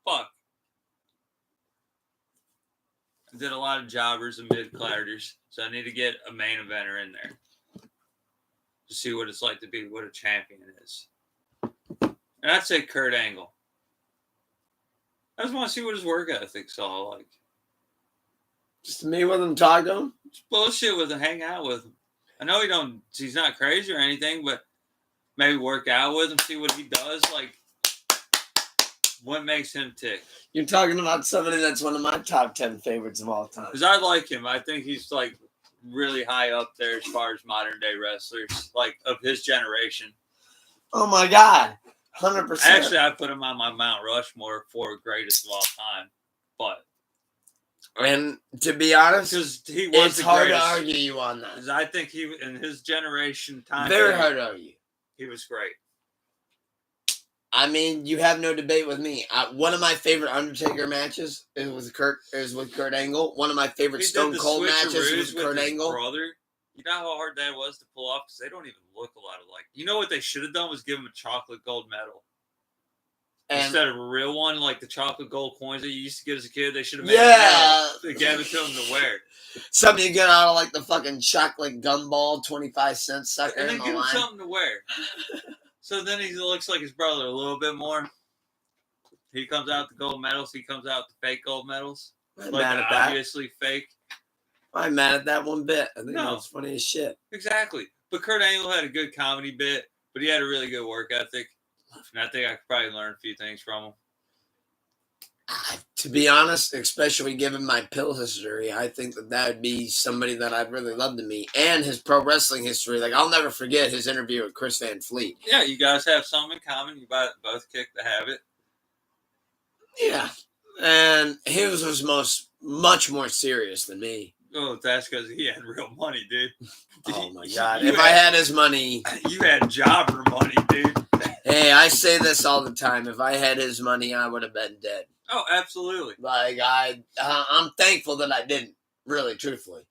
fuck. I did a lot of jobbers and mid-clatters, so I need to get a main eventer in there to see what it's like to be what a champion is. And I'd say Kurt Angle. I just want to see what his work ethic's all like. Just meet with him, talk to him? Just bullshit with him, hang out with him. I know he's not crazy or anything, but maybe work out with him, see what he does. Like, what makes him tick? You're talking about somebody that's one of my top 10 favorites of all time. Because I like him. I think he's, like, really high up there as far as modern-day wrestlers, like, of his generation. Oh, my God. 100%. Actually, I put him on my Mount Rushmore for greatest of all time. But... And to be honest, he was it's hard to argue you on that. I think he, in his generation time, very hard to argue. He was great. I mean, you have no debate with me. One of my favorite Undertaker matches is with Kurt Angle. One of my favorite Stone Cold matches was Kurt Angle. Brother, you know how hard that was to pull off because they don't even look a lot alike. You know what they should have done was give him a chocolate gold medal. Instead of a real one, like the chocolate gold coins that you used to get as a kid, they should have made they gave it to him to wear. Something you get out of like the fucking chocolate gumball 25-cent sucker. And then give him something to wear. So then he looks like his brother a little bit more. He comes out the gold medals. He comes out the fake gold medals. Like obviously fake. I'm mad at that one bit. I think that was funny as shit. Exactly. But Kurt Angle had a good comedy bit, but he had a really good work ethic. And I think I could probably learn a few things from him. To be honest, especially given my pill history, I think that would be somebody that I'd really love to meet. And his pro wrestling history. Like, I'll never forget his interview with Chris Van Fleet. Yeah, you guys have something in common. You both kicked the habit. Yeah. And his was much more serious than me. Oh, that's because he had real money, dude. Oh, my God. If I had his money... You had jobber money, dude. Hey, I say this all the time. If I had his money, I would have been dead. Oh, absolutely. Like, I'm thankful that I didn't, really, truthfully.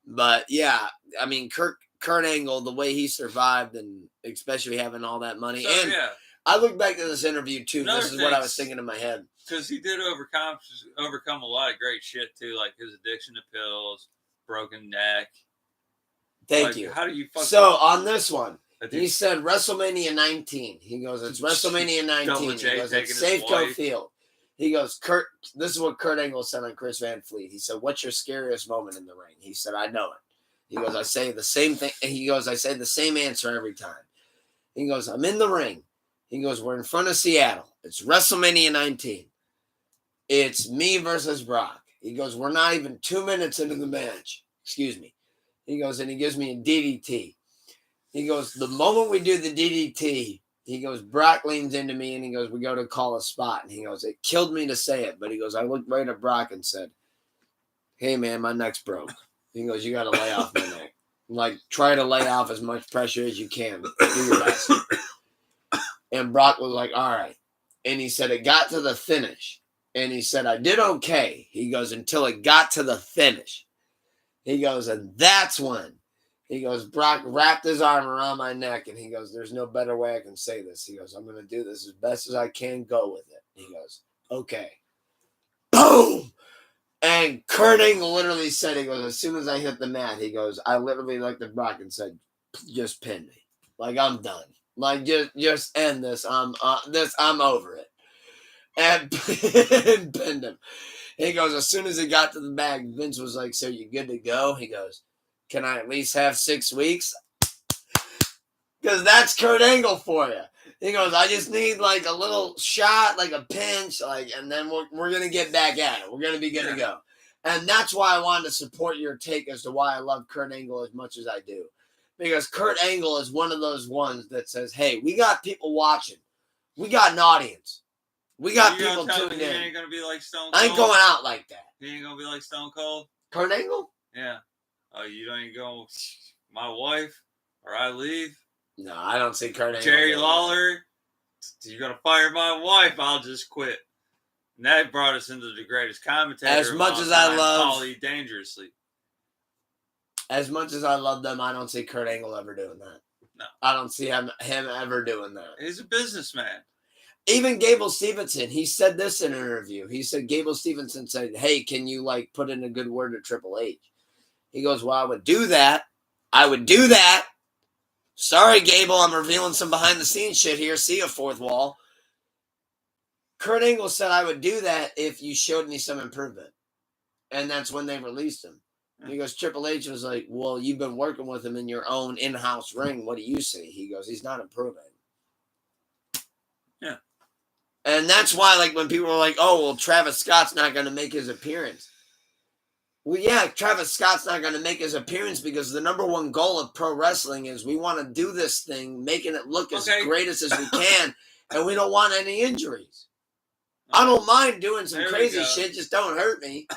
But, yeah, I mean, Kurt Angle, the way he survived, and especially having all that money. So, and yeah. I look back to this interview, too. This is what I was thinking in my head. Because he did overcome a lot of great shit, too, like his addiction to pills, broken neck. Thank you. How do you fuck So, on this one, he said WrestleMania 19. He goes, it's WrestleMania 19. He goes, it's Safeco Field. He goes, this is what Kurt Angle said on Chris Van Fleet. He said, what's your scariest moment in the ring? He said, I know it. He goes, I say the same thing. He goes, I say the same answer every time. He goes, I'm in the ring. He goes, we're in front of Seattle. It's WrestleMania 19. It's me versus Brock. He goes, we're not even 2 minutes into the match. Excuse me. He goes, and he gives me a DDT. He goes, the moment we do the DDT, he goes, Brock leans into me and he goes, we go to call a spot. And he goes, it killed me to say it. But he goes, I looked right at Brock and said, hey, man, my neck's broke. He goes, you got to lay off my neck. Like, try to lay off as much pressure as you can. Do your best. And Brock was like, all right. And he said, it got to the finish. And he said, I did okay. He goes, until it got to the finish. He goes, and that's when. He goes, Brock wrapped his arm around my neck, and he goes, there's no better way I can say this. He goes, I'm going to do this as best as I can, go with it. He goes, okay. Boom! And Kurt Angle literally said, he goes, as soon as I hit the mat, he goes, I literally looked at Brock and said, just pin me. Like, I'm done. Like, just end this. I'm over it. And pinned him. He goes, as soon as he got to the bag, Vince was like, so you good to go? He goes, can I at least have 6 weeks? Because that's Kurt Angle for you. He goes, I just need like a little shot, like a pinch, like, and then we're going to get back at it. We're going to be good to go. And that's why I wanted to support your take as to why I love Kurt Angle as much as I do. Because Kurt Angle is one of those ones that says, hey, we got people watching. We got an audience. We got people tuning in. He ain't going to be like Stone Cold? I ain't going out like that. He ain't going to be like Stone Cold? Kurt Angle? Yeah. Oh, you ain't going with my wife or I leave? No, I don't see Kurt Angle. Jerry Lawler, you're going to fire my wife, I'll just quit. And that brought us into the greatest commentator. As much as I love Paulie Dangerously. As much as I love them, I don't see Kurt Angle ever doing that. No. I don't see him ever doing that. He's a businessman. Even Gable Stevenson, he said this in an interview. He said, Gable Stevenson said, hey, can you like put in a good word to Triple H? He goes, well, I would do that. Sorry, Gable, I'm revealing some behind-the-scenes shit here. See a fourth wall. Kurt Angle said I would do that if you showed me some improvement. And that's when they released him. He goes, Triple H was like, well, you've been working with him in your own in-house ring. What do you see? He goes, he's not improving. Yeah. And that's why, like, when people are like, oh, well, Travis Scott's not going to make his appearance. Well, yeah, Travis Scott's not going to make his appearance because the number one goal of pro wrestling is we want to do this thing, making it look as great as we can, and we don't want any injuries. I don't mind doing some crazy shit, just don't hurt me.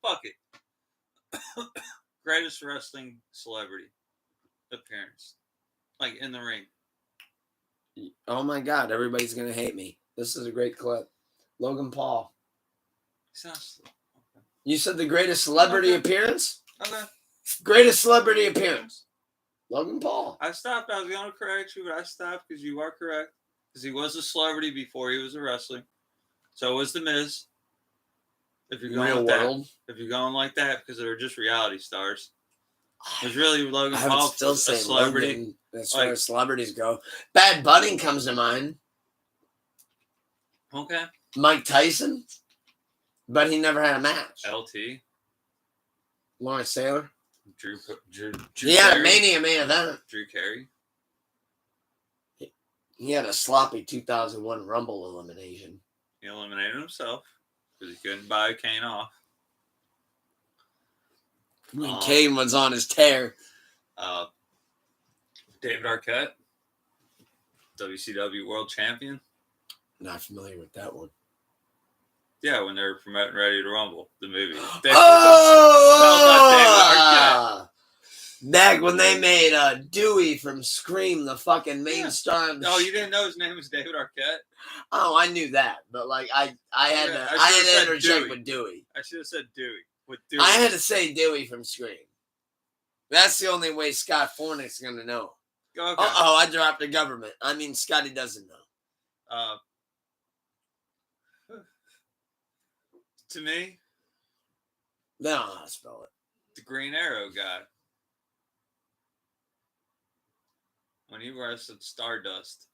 Fuck it. Greatest wrestling celebrity appearance. Like, in the ring. Oh, my God, everybody's going to hate me. This is a great clip. Logan Paul. You said the greatest celebrity appearance? Okay. Greatest celebrity appearance. Logan Paul. I stopped. I was going to correct you, but I stopped because you are correct. Because he was a celebrity before he was a wrestler. So was The Miz. If you're going with that. If you're going like that, because they're just reality stars. There's really Logan Paul still a celebrity. Logan, as far as celebrities go. Bad Bunny comes to mind. Okay. Mike Tyson. But he never had a match. LT. Lawrence Sailor. Drew Yeah, Carey. Mania main event. Drew Carey. He had a sloppy 2001 Rumble elimination. He eliminated himself because he couldn't buy Kane off. When Kane was on his tear. David Arquette, WCW World Champion. Not familiar with that one. Yeah, when they were promoting Ready to Rumble, the movie. Back when they made Dewey from Scream the fucking main star. Oh, you didn't know his name was David Arquette? Oh, I knew that, but like I had to interject with Dewey. I should have said Dewey. With Dewey. I had to say Dewey from Scream. That's the only way Scott Fornick's gonna know. Okay. I dropped the government. I mean, Scotty doesn't know. To me, they don't know how to spell it. The Green Arrow guy. When he wrestled Stardust.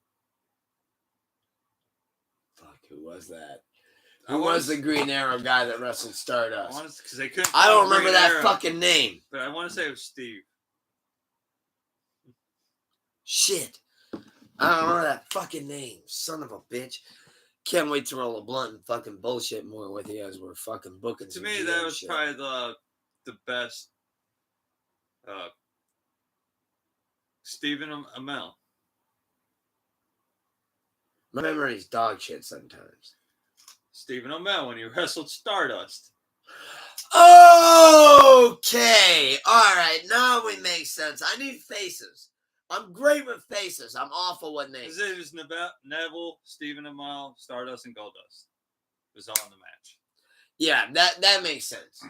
Fuck, who was that? Who was the Green Arrow guy that wrestled Stardust? Because they couldn't. I don't remember that fucking name. But I want to say it was Steve. Shit. I don't remember that fucking name. Son of a bitch. Can't wait to roll a blunt and fucking bullshit more with you as we're fucking booking. To me, that was probably the best. Stephen Amell. My memory's dog shit sometimes. Stephen Amell when he wrestled Stardust. Okay. All right. Now we make sense. I need faces. I'm great with faces. I'm awful with names. It was Neville, Stephen Amell, Stardust, and Goldust. It was all in the match. Yeah, that makes sense.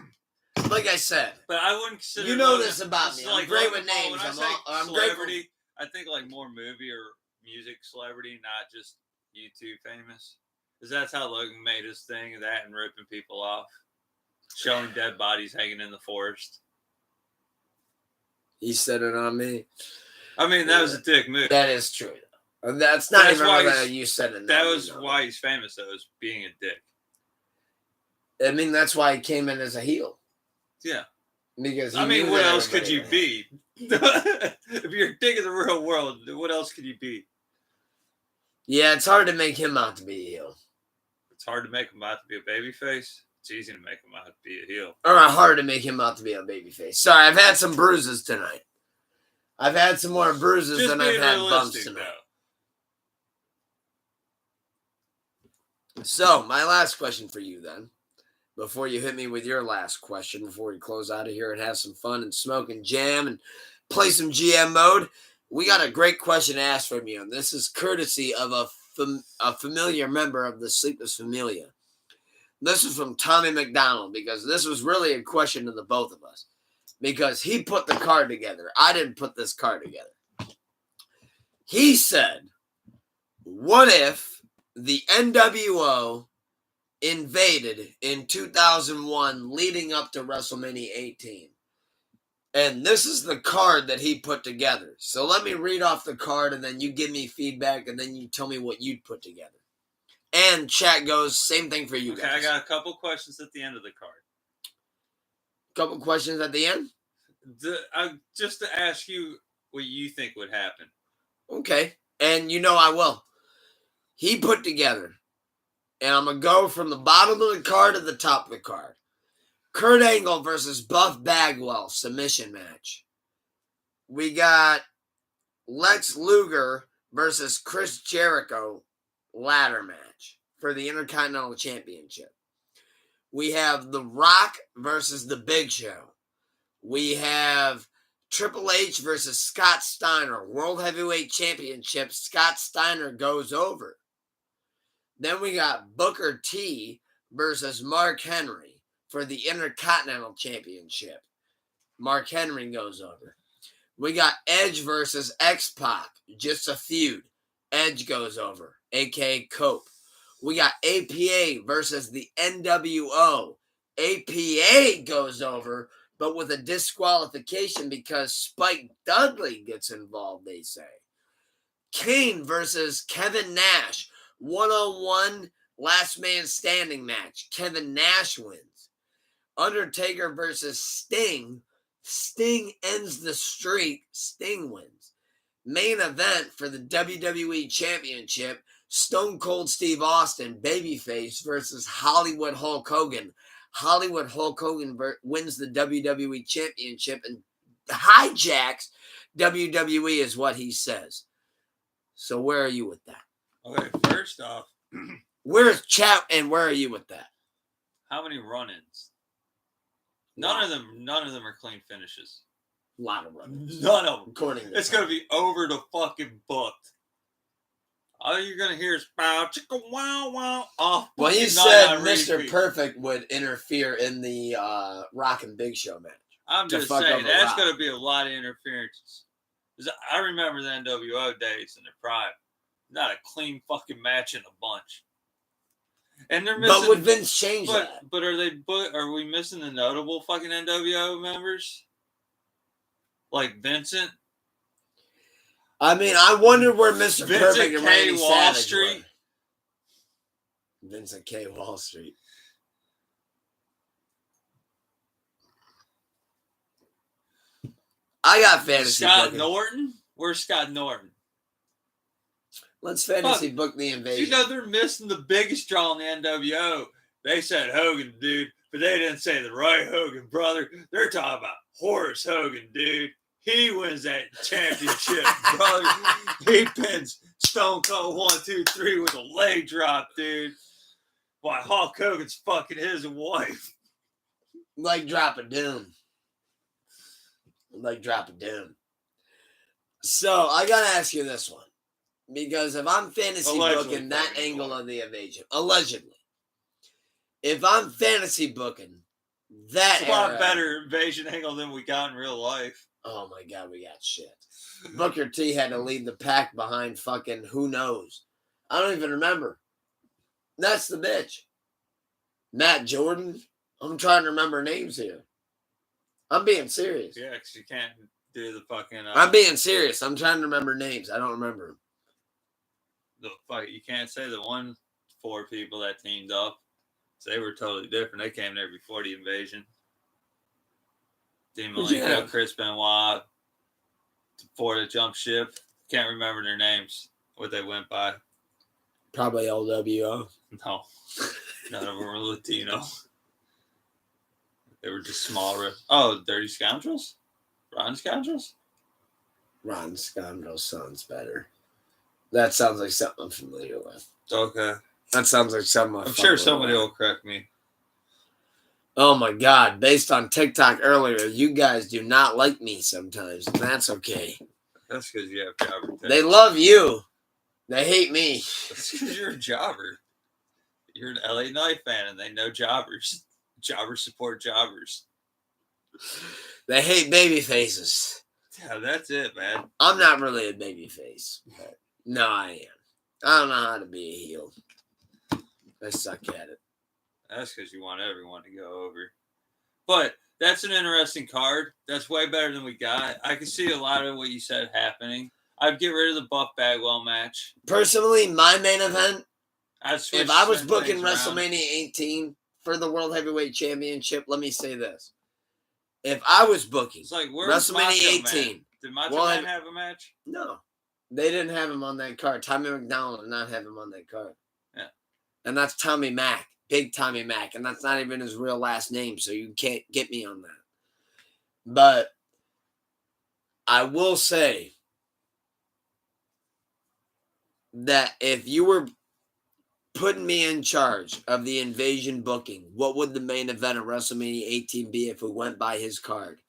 Like I said. But I wouldn't consider... You know this about me. I'm great with names. I'm celebrity, I think like more movie or music celebrity, not just YouTube famous. Because that's how Logan made his thing, that and ripping people off. Showing dead bodies hanging in the forest. He said it on me. I mean, that was a dick move. That is true. That's not even why you said it. That was why he's famous, though, is being a dick. I mean, that's why he came in as a heel. Yeah. Because I mean, what else could you be? If you're a dick of the real world, what else could you be? Yeah, it's hard to make him out to be a heel. It's hard to make him out to be a babyface. It's easy to make him out to be a heel. Or hard to make him out to be a babyface. Sorry, I've had some bruises tonight. I've had some more bruises than I've had bumps tonight. So, my last question for you then, before you hit me with your last question, before we close out of here and have some fun and smoke and jam and play some GM mode, we got a great question to ask from you, and this is courtesy of a familiar member of the Sleepless Familia. This is from Tommy McDonald, because this was really a question to the both of us. Because he put the card together. I didn't put this card together. He said, what if the NWO invaded in 2001 leading up to WrestleMania 18? And this is the card that he put together. So let me read off the card and then you give me feedback and then you tell me what you'd put together. And chat goes, same thing for you guys. Okay, I got a couple questions at the end of the card. Couple questions at the end? Just to ask you what you think would happen. Okay. And you know I will. He put together, and I'm going to go from the bottom of the card to the top of the card. Kurt Angle versus Buff Bagwell submission match. We got Lex Luger versus Chris Jericho ladder match for the Intercontinental Championship. We have The Rock versus The Big Show. We have Triple H versus Scott Steiner. World Heavyweight Championship. Scott Steiner goes over. Then we got Booker T versus Mark Henry for the Intercontinental Championship. Mark Henry goes over. We got Edge versus X-Pac. Just a feud. Edge goes over, a.k.a. Cope. We got APA versus the NWO. APA goes over, but with a disqualification because Spike Dudley gets involved, they say. Kane versus Kevin Nash. 1-on-1 last man standing match. Kevin Nash wins. Undertaker versus Sting. Sting ends the streak. Sting wins. Main event for the WWE Championship. Stone Cold Steve Austin, babyface, versus Hollywood Hulk Hogan. Hollywood Hulk Hogan wins the WWE Championship and hijacks WWE is what he says. So where are you with that? Okay, first off, where's chat and where are you with that? How many run-ins? None of them are clean finishes. A lot of run-ins. None of them. According to it's going to be over the fucking booked. All you're going to hear is bow, chicka, wow, wow. Oh, well, he said Mr. Perfect would interfere in the Rock and Big Show match. I'm just saying, that's going to be a lot of interferences. I remember the NWO days in their prime. Not a clean fucking match in a bunch. And they're missing. But would Vince change that? But are we missing the notable fucking NWO members? Like Vincent? I mean, I wonder where Mr. Perfect and Randy Wall Savage Street. Were. Vincent K. Wall Street. I got fantasy. Scott Norton? Where's Scott Norton? Let's fantasy book the invasion. You know they're missing the biggest draw in the NWO. They said Hogan, dude, but they didn't say the right Hogan, brother. They're talking about Horace Hogan, dude. He wins that championship, brother. He pins Stone Cold 1, 2, 3 with a leg drop, dude. Why Hulk Hogan's fucking his wife. Leg drop of doom. Leg drop of doom. So I gotta ask you this one. Because if I'm fantasy booking that angle of the invasion, allegedly, if I'm fantasy booking that, it's a lot better invasion angle than we got in real life. Oh my God, we got shit. Booker T had to lead the pack behind fucking who knows. I don't even remember. That's the bitch. Matt Jordan. I'm trying to remember names here. I'm being serious. Yeah, because you can't do the fucking. I'm being serious. I'm trying to remember names. I don't remember them. You can't say the 4 people that teamed up. So they were totally different. They came there before the invasion. Dean Malenko, Chris Benoit, before the jump ship. Can't remember their names, what they went by. Probably LWO. No. None of them were Latino. They were just smaller. Oh, Dirty Scoundrels? Rotten Scoundrels? Rotten Scoundrels sounds better. That sounds like something I'm familiar with. Okay. That sounds like something I'm sure somebody will correct me. Oh my God. Based on TikTok earlier, you guys do not like me sometimes. And that's okay. That's because you have jobber taste. They love you. They hate me. That's because you're a jobber. You're an LA Knight fan and they know jobbers. Jobbers support jobbers. They hate baby faces. Yeah, that's it, man. I'm not really a baby face. But no, I am. I don't know how to be a heel. I suck at it. That's because you want everyone to go over. But that's an interesting card. That's way better than we got. I can see a lot of what you said happening. I'd get rid of the Buff Bagwell match. Personally, my main event, if I was booking WrestleMania 18 for the World Heavyweight Championship, let me say this. If I was booking WrestleMania 18. Did Macho Man have a match? No. They didn't have him on that card. Tommy McDonald did not have him on that card. Yeah. And that's Tommy Mac. Big Tommy Mac. And that's not even his real last name, so you can't get me on that. But I will say that if you were putting me in charge of the invasion booking, what would the main event of WrestleMania 18 be if we went by his card?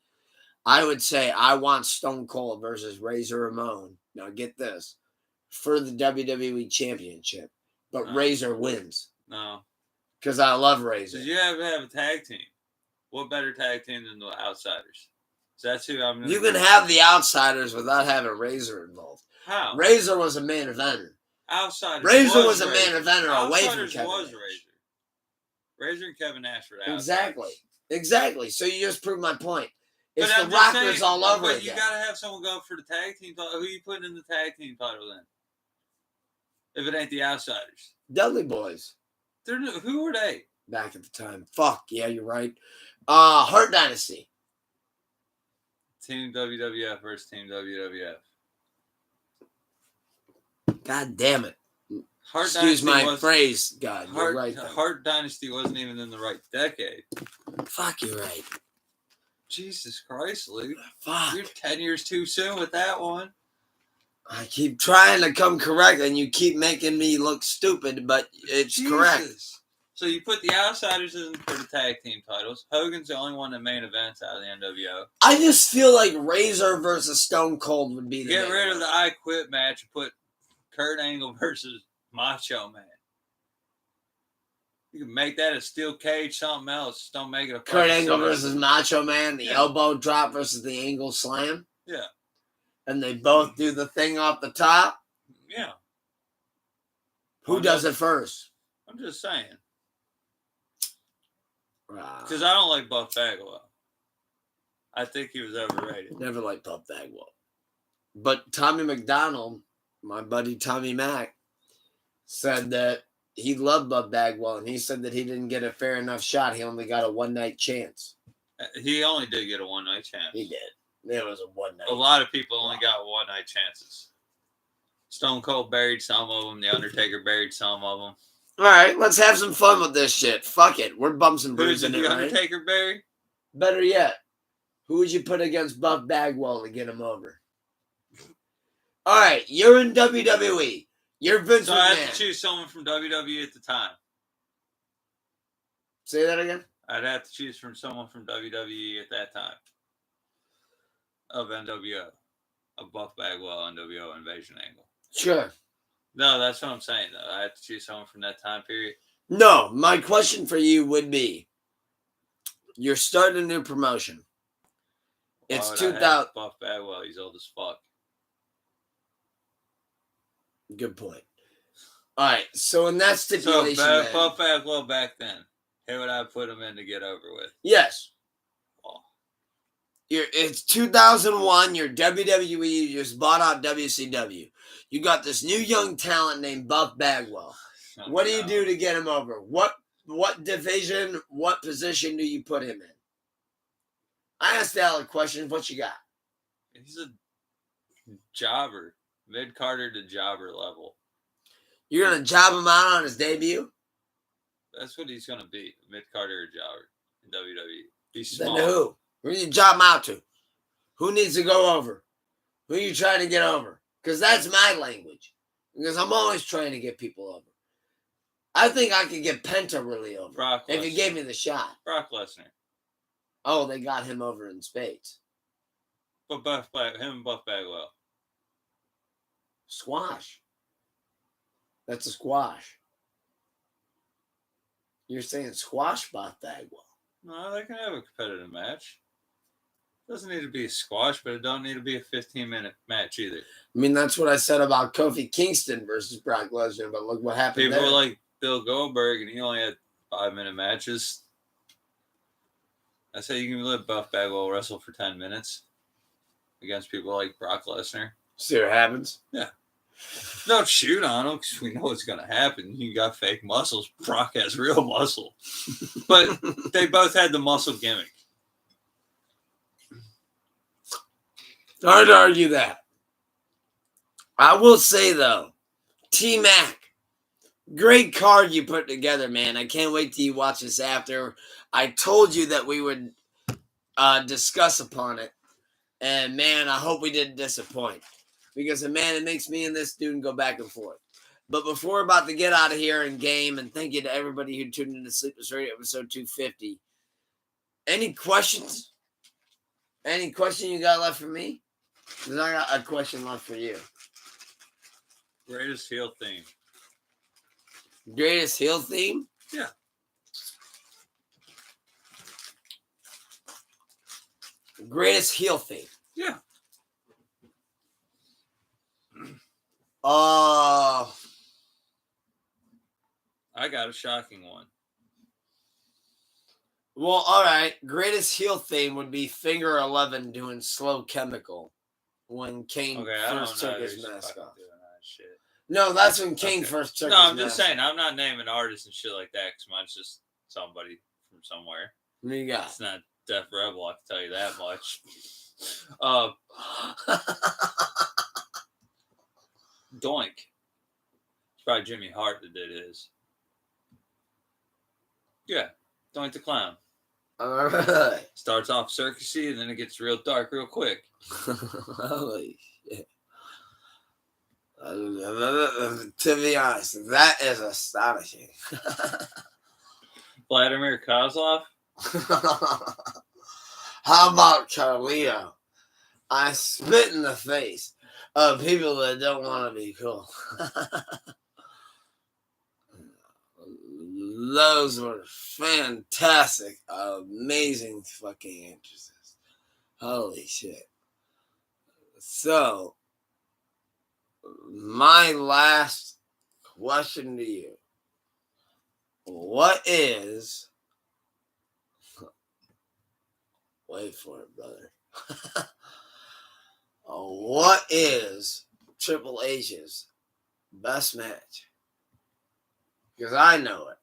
I would say I want Stone Cold versus Razor Ramon. Now get this. For the WWE Championship. But Razor wins. No. Because I love Razor. Did you have to have a tag team? What better tag team than the Outsiders? So that's who I'm going to. You can have the Outsiders without having Razor involved. How? Razor was a main eventer. Outsiders. Razor was a main eventer away from Kevin was Nash. Razor and Kevin Nash were outsiders. Exactly. So you just proved my point. It's but the Rockers all over but again. You got to have someone go for the tag team title. Who are you putting in the tag team title then? If it ain't the Outsiders. Dudley Boys. Who are they? back at the time. Fuck, yeah, you're right. Hart Dynasty. Team WWF versus Team WWF. God damn it. Excuse my phrase, God. You're right. Hart Dynasty wasn't even in the right decade. Fuck, you're right. Jesus Christ, Luke. Fuck. You're 10 years too soon with that one. I keep trying to come correct, and you keep making me look stupid, but it's correct. So you put the Outsiders in for the tag team titles. Hogan's the only one that main events out of the NWO. I just feel like Razor versus Stone Cold would be the Get rid of the I Quit match and put Kurt Angle versus Macho Man. You can make that a steel cage, something else. Just don't make it a Kurt Angle versus Macho Man, the elbow drop versus the Angle slam. Yeah. And they both do the thing off the top. Yeah. Who does it first? I'm just saying. Because I don't like Buff Bagwell. I think he was overrated. Never liked Buff Bagwell. But Tommy McDonald, my buddy Tommy Mac, said that he loved Buff Bagwell, and he said that he didn't get a fair enough shot. He only got a one-night chance. He only did get a one-night chance. He did. It was a one-night. A lot of people only got one-night chances. Stone Cold buried some of them. The Undertaker buried some of them. All right, let's have some fun with this shit. Fuck it. We're bumps and bruises in it, the right? Undertaker bury? Better yet, who would you put against Buff Bagwell to get him over? All right, you're in WWE. You're Vince McMahon. So I have to choose someone from WWE at the time. Say that again? I'd have to choose from someone from WWE at that time. Of NWO. Of Buff Bagwell, NWO Invasion Angle. Sure. No, that's what I'm saying, though. I have to choose someone from that time period. No, my question for you would be, you're starting a new promotion. It's 2000. Buff Bagwell, he's old as fuck. Good point. All right, so in that stipulation, so Buff Bagwell back then, who would I put him in to get over with? Yes. Oh. It's 2001. You're WWE. You just bought out WCW. You got this new young talent named Buff Bagwell. What do you do to get him over? What division, what position do you put him in? I asked Alec questions. What you got? He's a jobber. Mid-Carter to jobber level. You're going to job him out on his debut? That's what he's going to be. Mid-Carter or jobber in WWE. He's small. Then who? Who do you job him out to? Who needs to go over? Who are you trying to get over? Because that's my language. Because I'm always trying to get people over. I think I could get Penta really over. Brock if Lesnar. he gave me the shot. Brock Lesnar. Oh, they got him over in spades. But him and Buff Bagwell. Squash. That's a squash. You're saying squash Buff Bagwell. No, they can have a competitive match. Doesn't need to be a squash, but it don't need to be a 15-minute match either. I mean, that's what I said about Kofi Kingston versus Brock Lesnar, but look what happened People there. were like Bill Goldberg, and he only had 5-minute matches. I say you can let Buff Bagwell wrestle for 10 minutes against people like Brock Lesnar. See what happens? Yeah. Don't shoot on him because we know what's going to happen. You got fake muscles. Brock has real muscle. But they both had the muscle gimmick. Hard to argue that. I will say, though, T-Mac, great card you put together, man. I can't wait till you watch this after. I told you that we would discuss upon it. And, man, I hope we didn't disappoint. Because, man, it makes me and this dude go back and forth. But before we're about to get out of here and game, and thank you to everybody who tuned into Sleepless Radio episode 250. Any questions? Any question you got left for me? Because I got a question left for you. Greatest heel theme. Greatest heel theme? Yeah. Greatest heel theme? Yeah. I got a shocking one. Well, all right. Greatest heel theme would be Finger 11 doing Slow Chemical when Kane first took his mask off. No, that's when Kane first took his mask off. No, I'm just saying. I'm not naming artists and shit like that because mine's just somebody from somewhere. What do you got? It's not Def Rebel, I can tell you that much. Doink. It's probably Jimmy Hart that did his. Yeah, Doink the Clown. All right. Starts off circusy and then it gets real dark real quick. Holy shit. To be honest, that is astonishing. Vladimir Kozlov? How about Carlito? I spit in the face of people that don't want to be cool. Those were fantastic, amazing fucking entrances. Holy shit. So, my last question to you. What is... Wait for it, brother. What is Triple H's best match? Because I know it.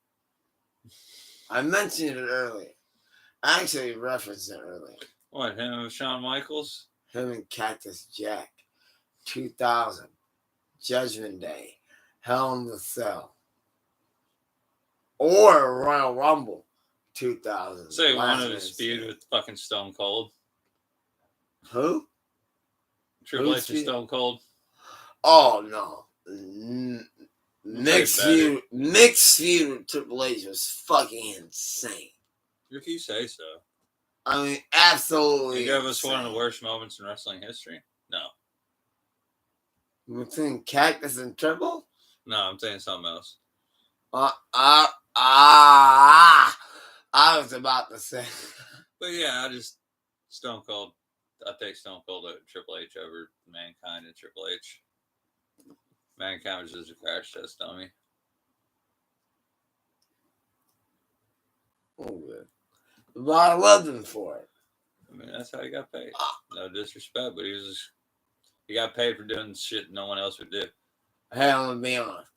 I mentioned it earlier. I actually referenced it earlier. What, him and Shawn Michaels? Him and Cactus Jack. 2000. Judgment Day. Hell in the Cell. Or Royal Rumble. 2000. So he wanted to feud with fucking Stone Cold. Who? Triple H and Stone Cold. Oh, no. Mixed feud with Triple H was fucking insane. If you say so. I mean, absolutely. You gave us one of the worst moments in wrestling history? No. Between Cactus and Triple? No, I'm saying something else. I was about to say. But yeah, Stone Cold. I take Stone Cold at Triple H over Mankind and Triple H. Mankind was just a crash test dummy. Oh, good. But I loved him for it. I mean, that's how he got paid. No disrespect, but he got paid for doing shit no one else would do. Hey, I'm gonna be honest.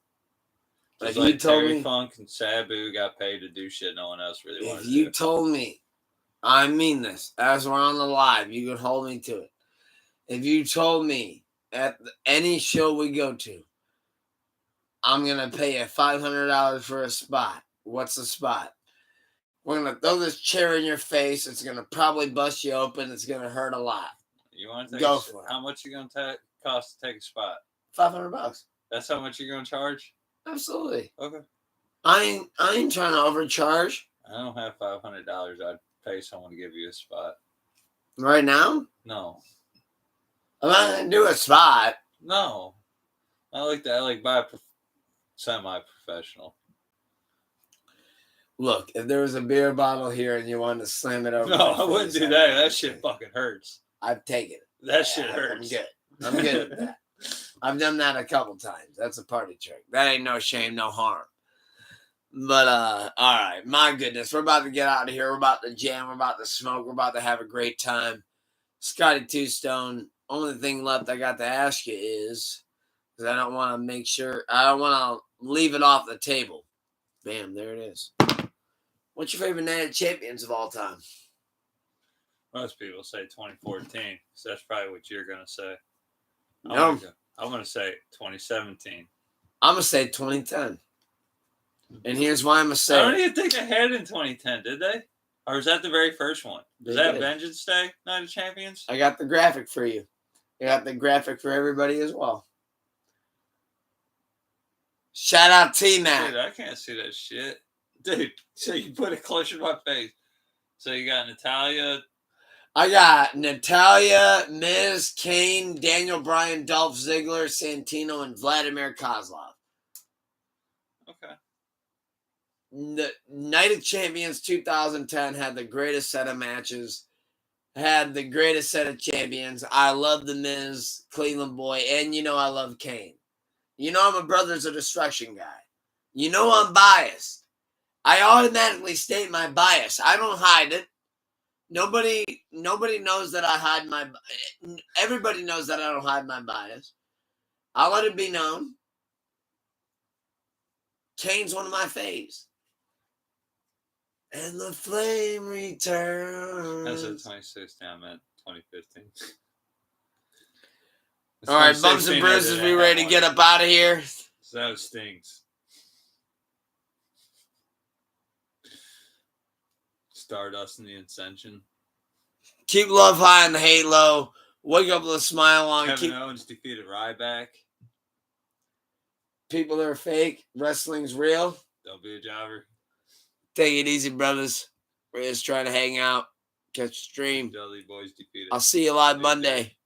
Just like Terry Funk and Sabu got paid to do shit no one else really wanted to do. If you told me, I mean this, as we're on the live, you can hold me to it. If you told me at any show we go to, I'm going to pay you $500 for a spot. What's the spot? We're going to throw this chair in your face. It's going to probably bust you open. It's going to hurt a lot. You want to go for it? How much you going to cost to take a spot? $500. That's how much you're going to charge? Absolutely. Okay. I ain't trying to overcharge. I don't have $500. I'd pay someone to give you a spot. Right now? No. I'm not going to do a spot. No. I like that. I like buy semi-professional. Look, if there was a beer bottle here and you wanted to slam it over, no, I wouldn't do that. That shit fucking hurts. I'd take it. That shit hurts. I'm good at that. I've done that a couple times. That's a party trick. That ain't no shame, no harm. But all right, my goodness, we're about to get out of here. We're about to jam. We're about to smoke. We're about to have a great time. Scotty Two Stone. Only thing left I got to ask you is, because I don't want to leave it off the table. Bam, there it is. What's your favorite Night of Champions of all time? Most people say 2014, so that's probably what you're gonna say. No. I'm gonna say 2017. I'm gonna say 2010. And here's why I'm gonna say. I don't even think they had it in 2010, did they? Or was that the very first one? Was that Vengeance Day, Night of Champions? I got the graphic for you. I got the graphic for everybody as well. Shout out T-Mac. Dude, I can't see that shit. Dude, so you put it closer to my face. So you got Natalya. I got Natalya, Miz, Kane, Daniel Bryan, Dolph Ziggler, Santino, and Vladimir Kozlov. Okay. The Night of Champions 2010 had the greatest set of matches, had the greatest set of champions. I love the Miz, Cleveland Boy, and I love Kane. I'm a Brothers of Destruction guy. I'm biased. I automatically state my bias. I don't hide it. Nobody knows that I hide my. Everybody knows that I don't hide my bias. I'll let it be known. Kane's one of my faves. and the flame returns. That's at 2016. I meant 2015. All right, Bumps and Bruises, we ready to get up out of here? So that stings. Stardust and the Ascension. Keep love high and the hate low. Wake up with a smile on. Kevin Owens defeated Ryback. People that are fake. Wrestling's real. Don't be a jobber. Take it easy, brothers. We're just trying to hang out. Catch the stream. Dudley Boys defeated. I'll see you live Monday.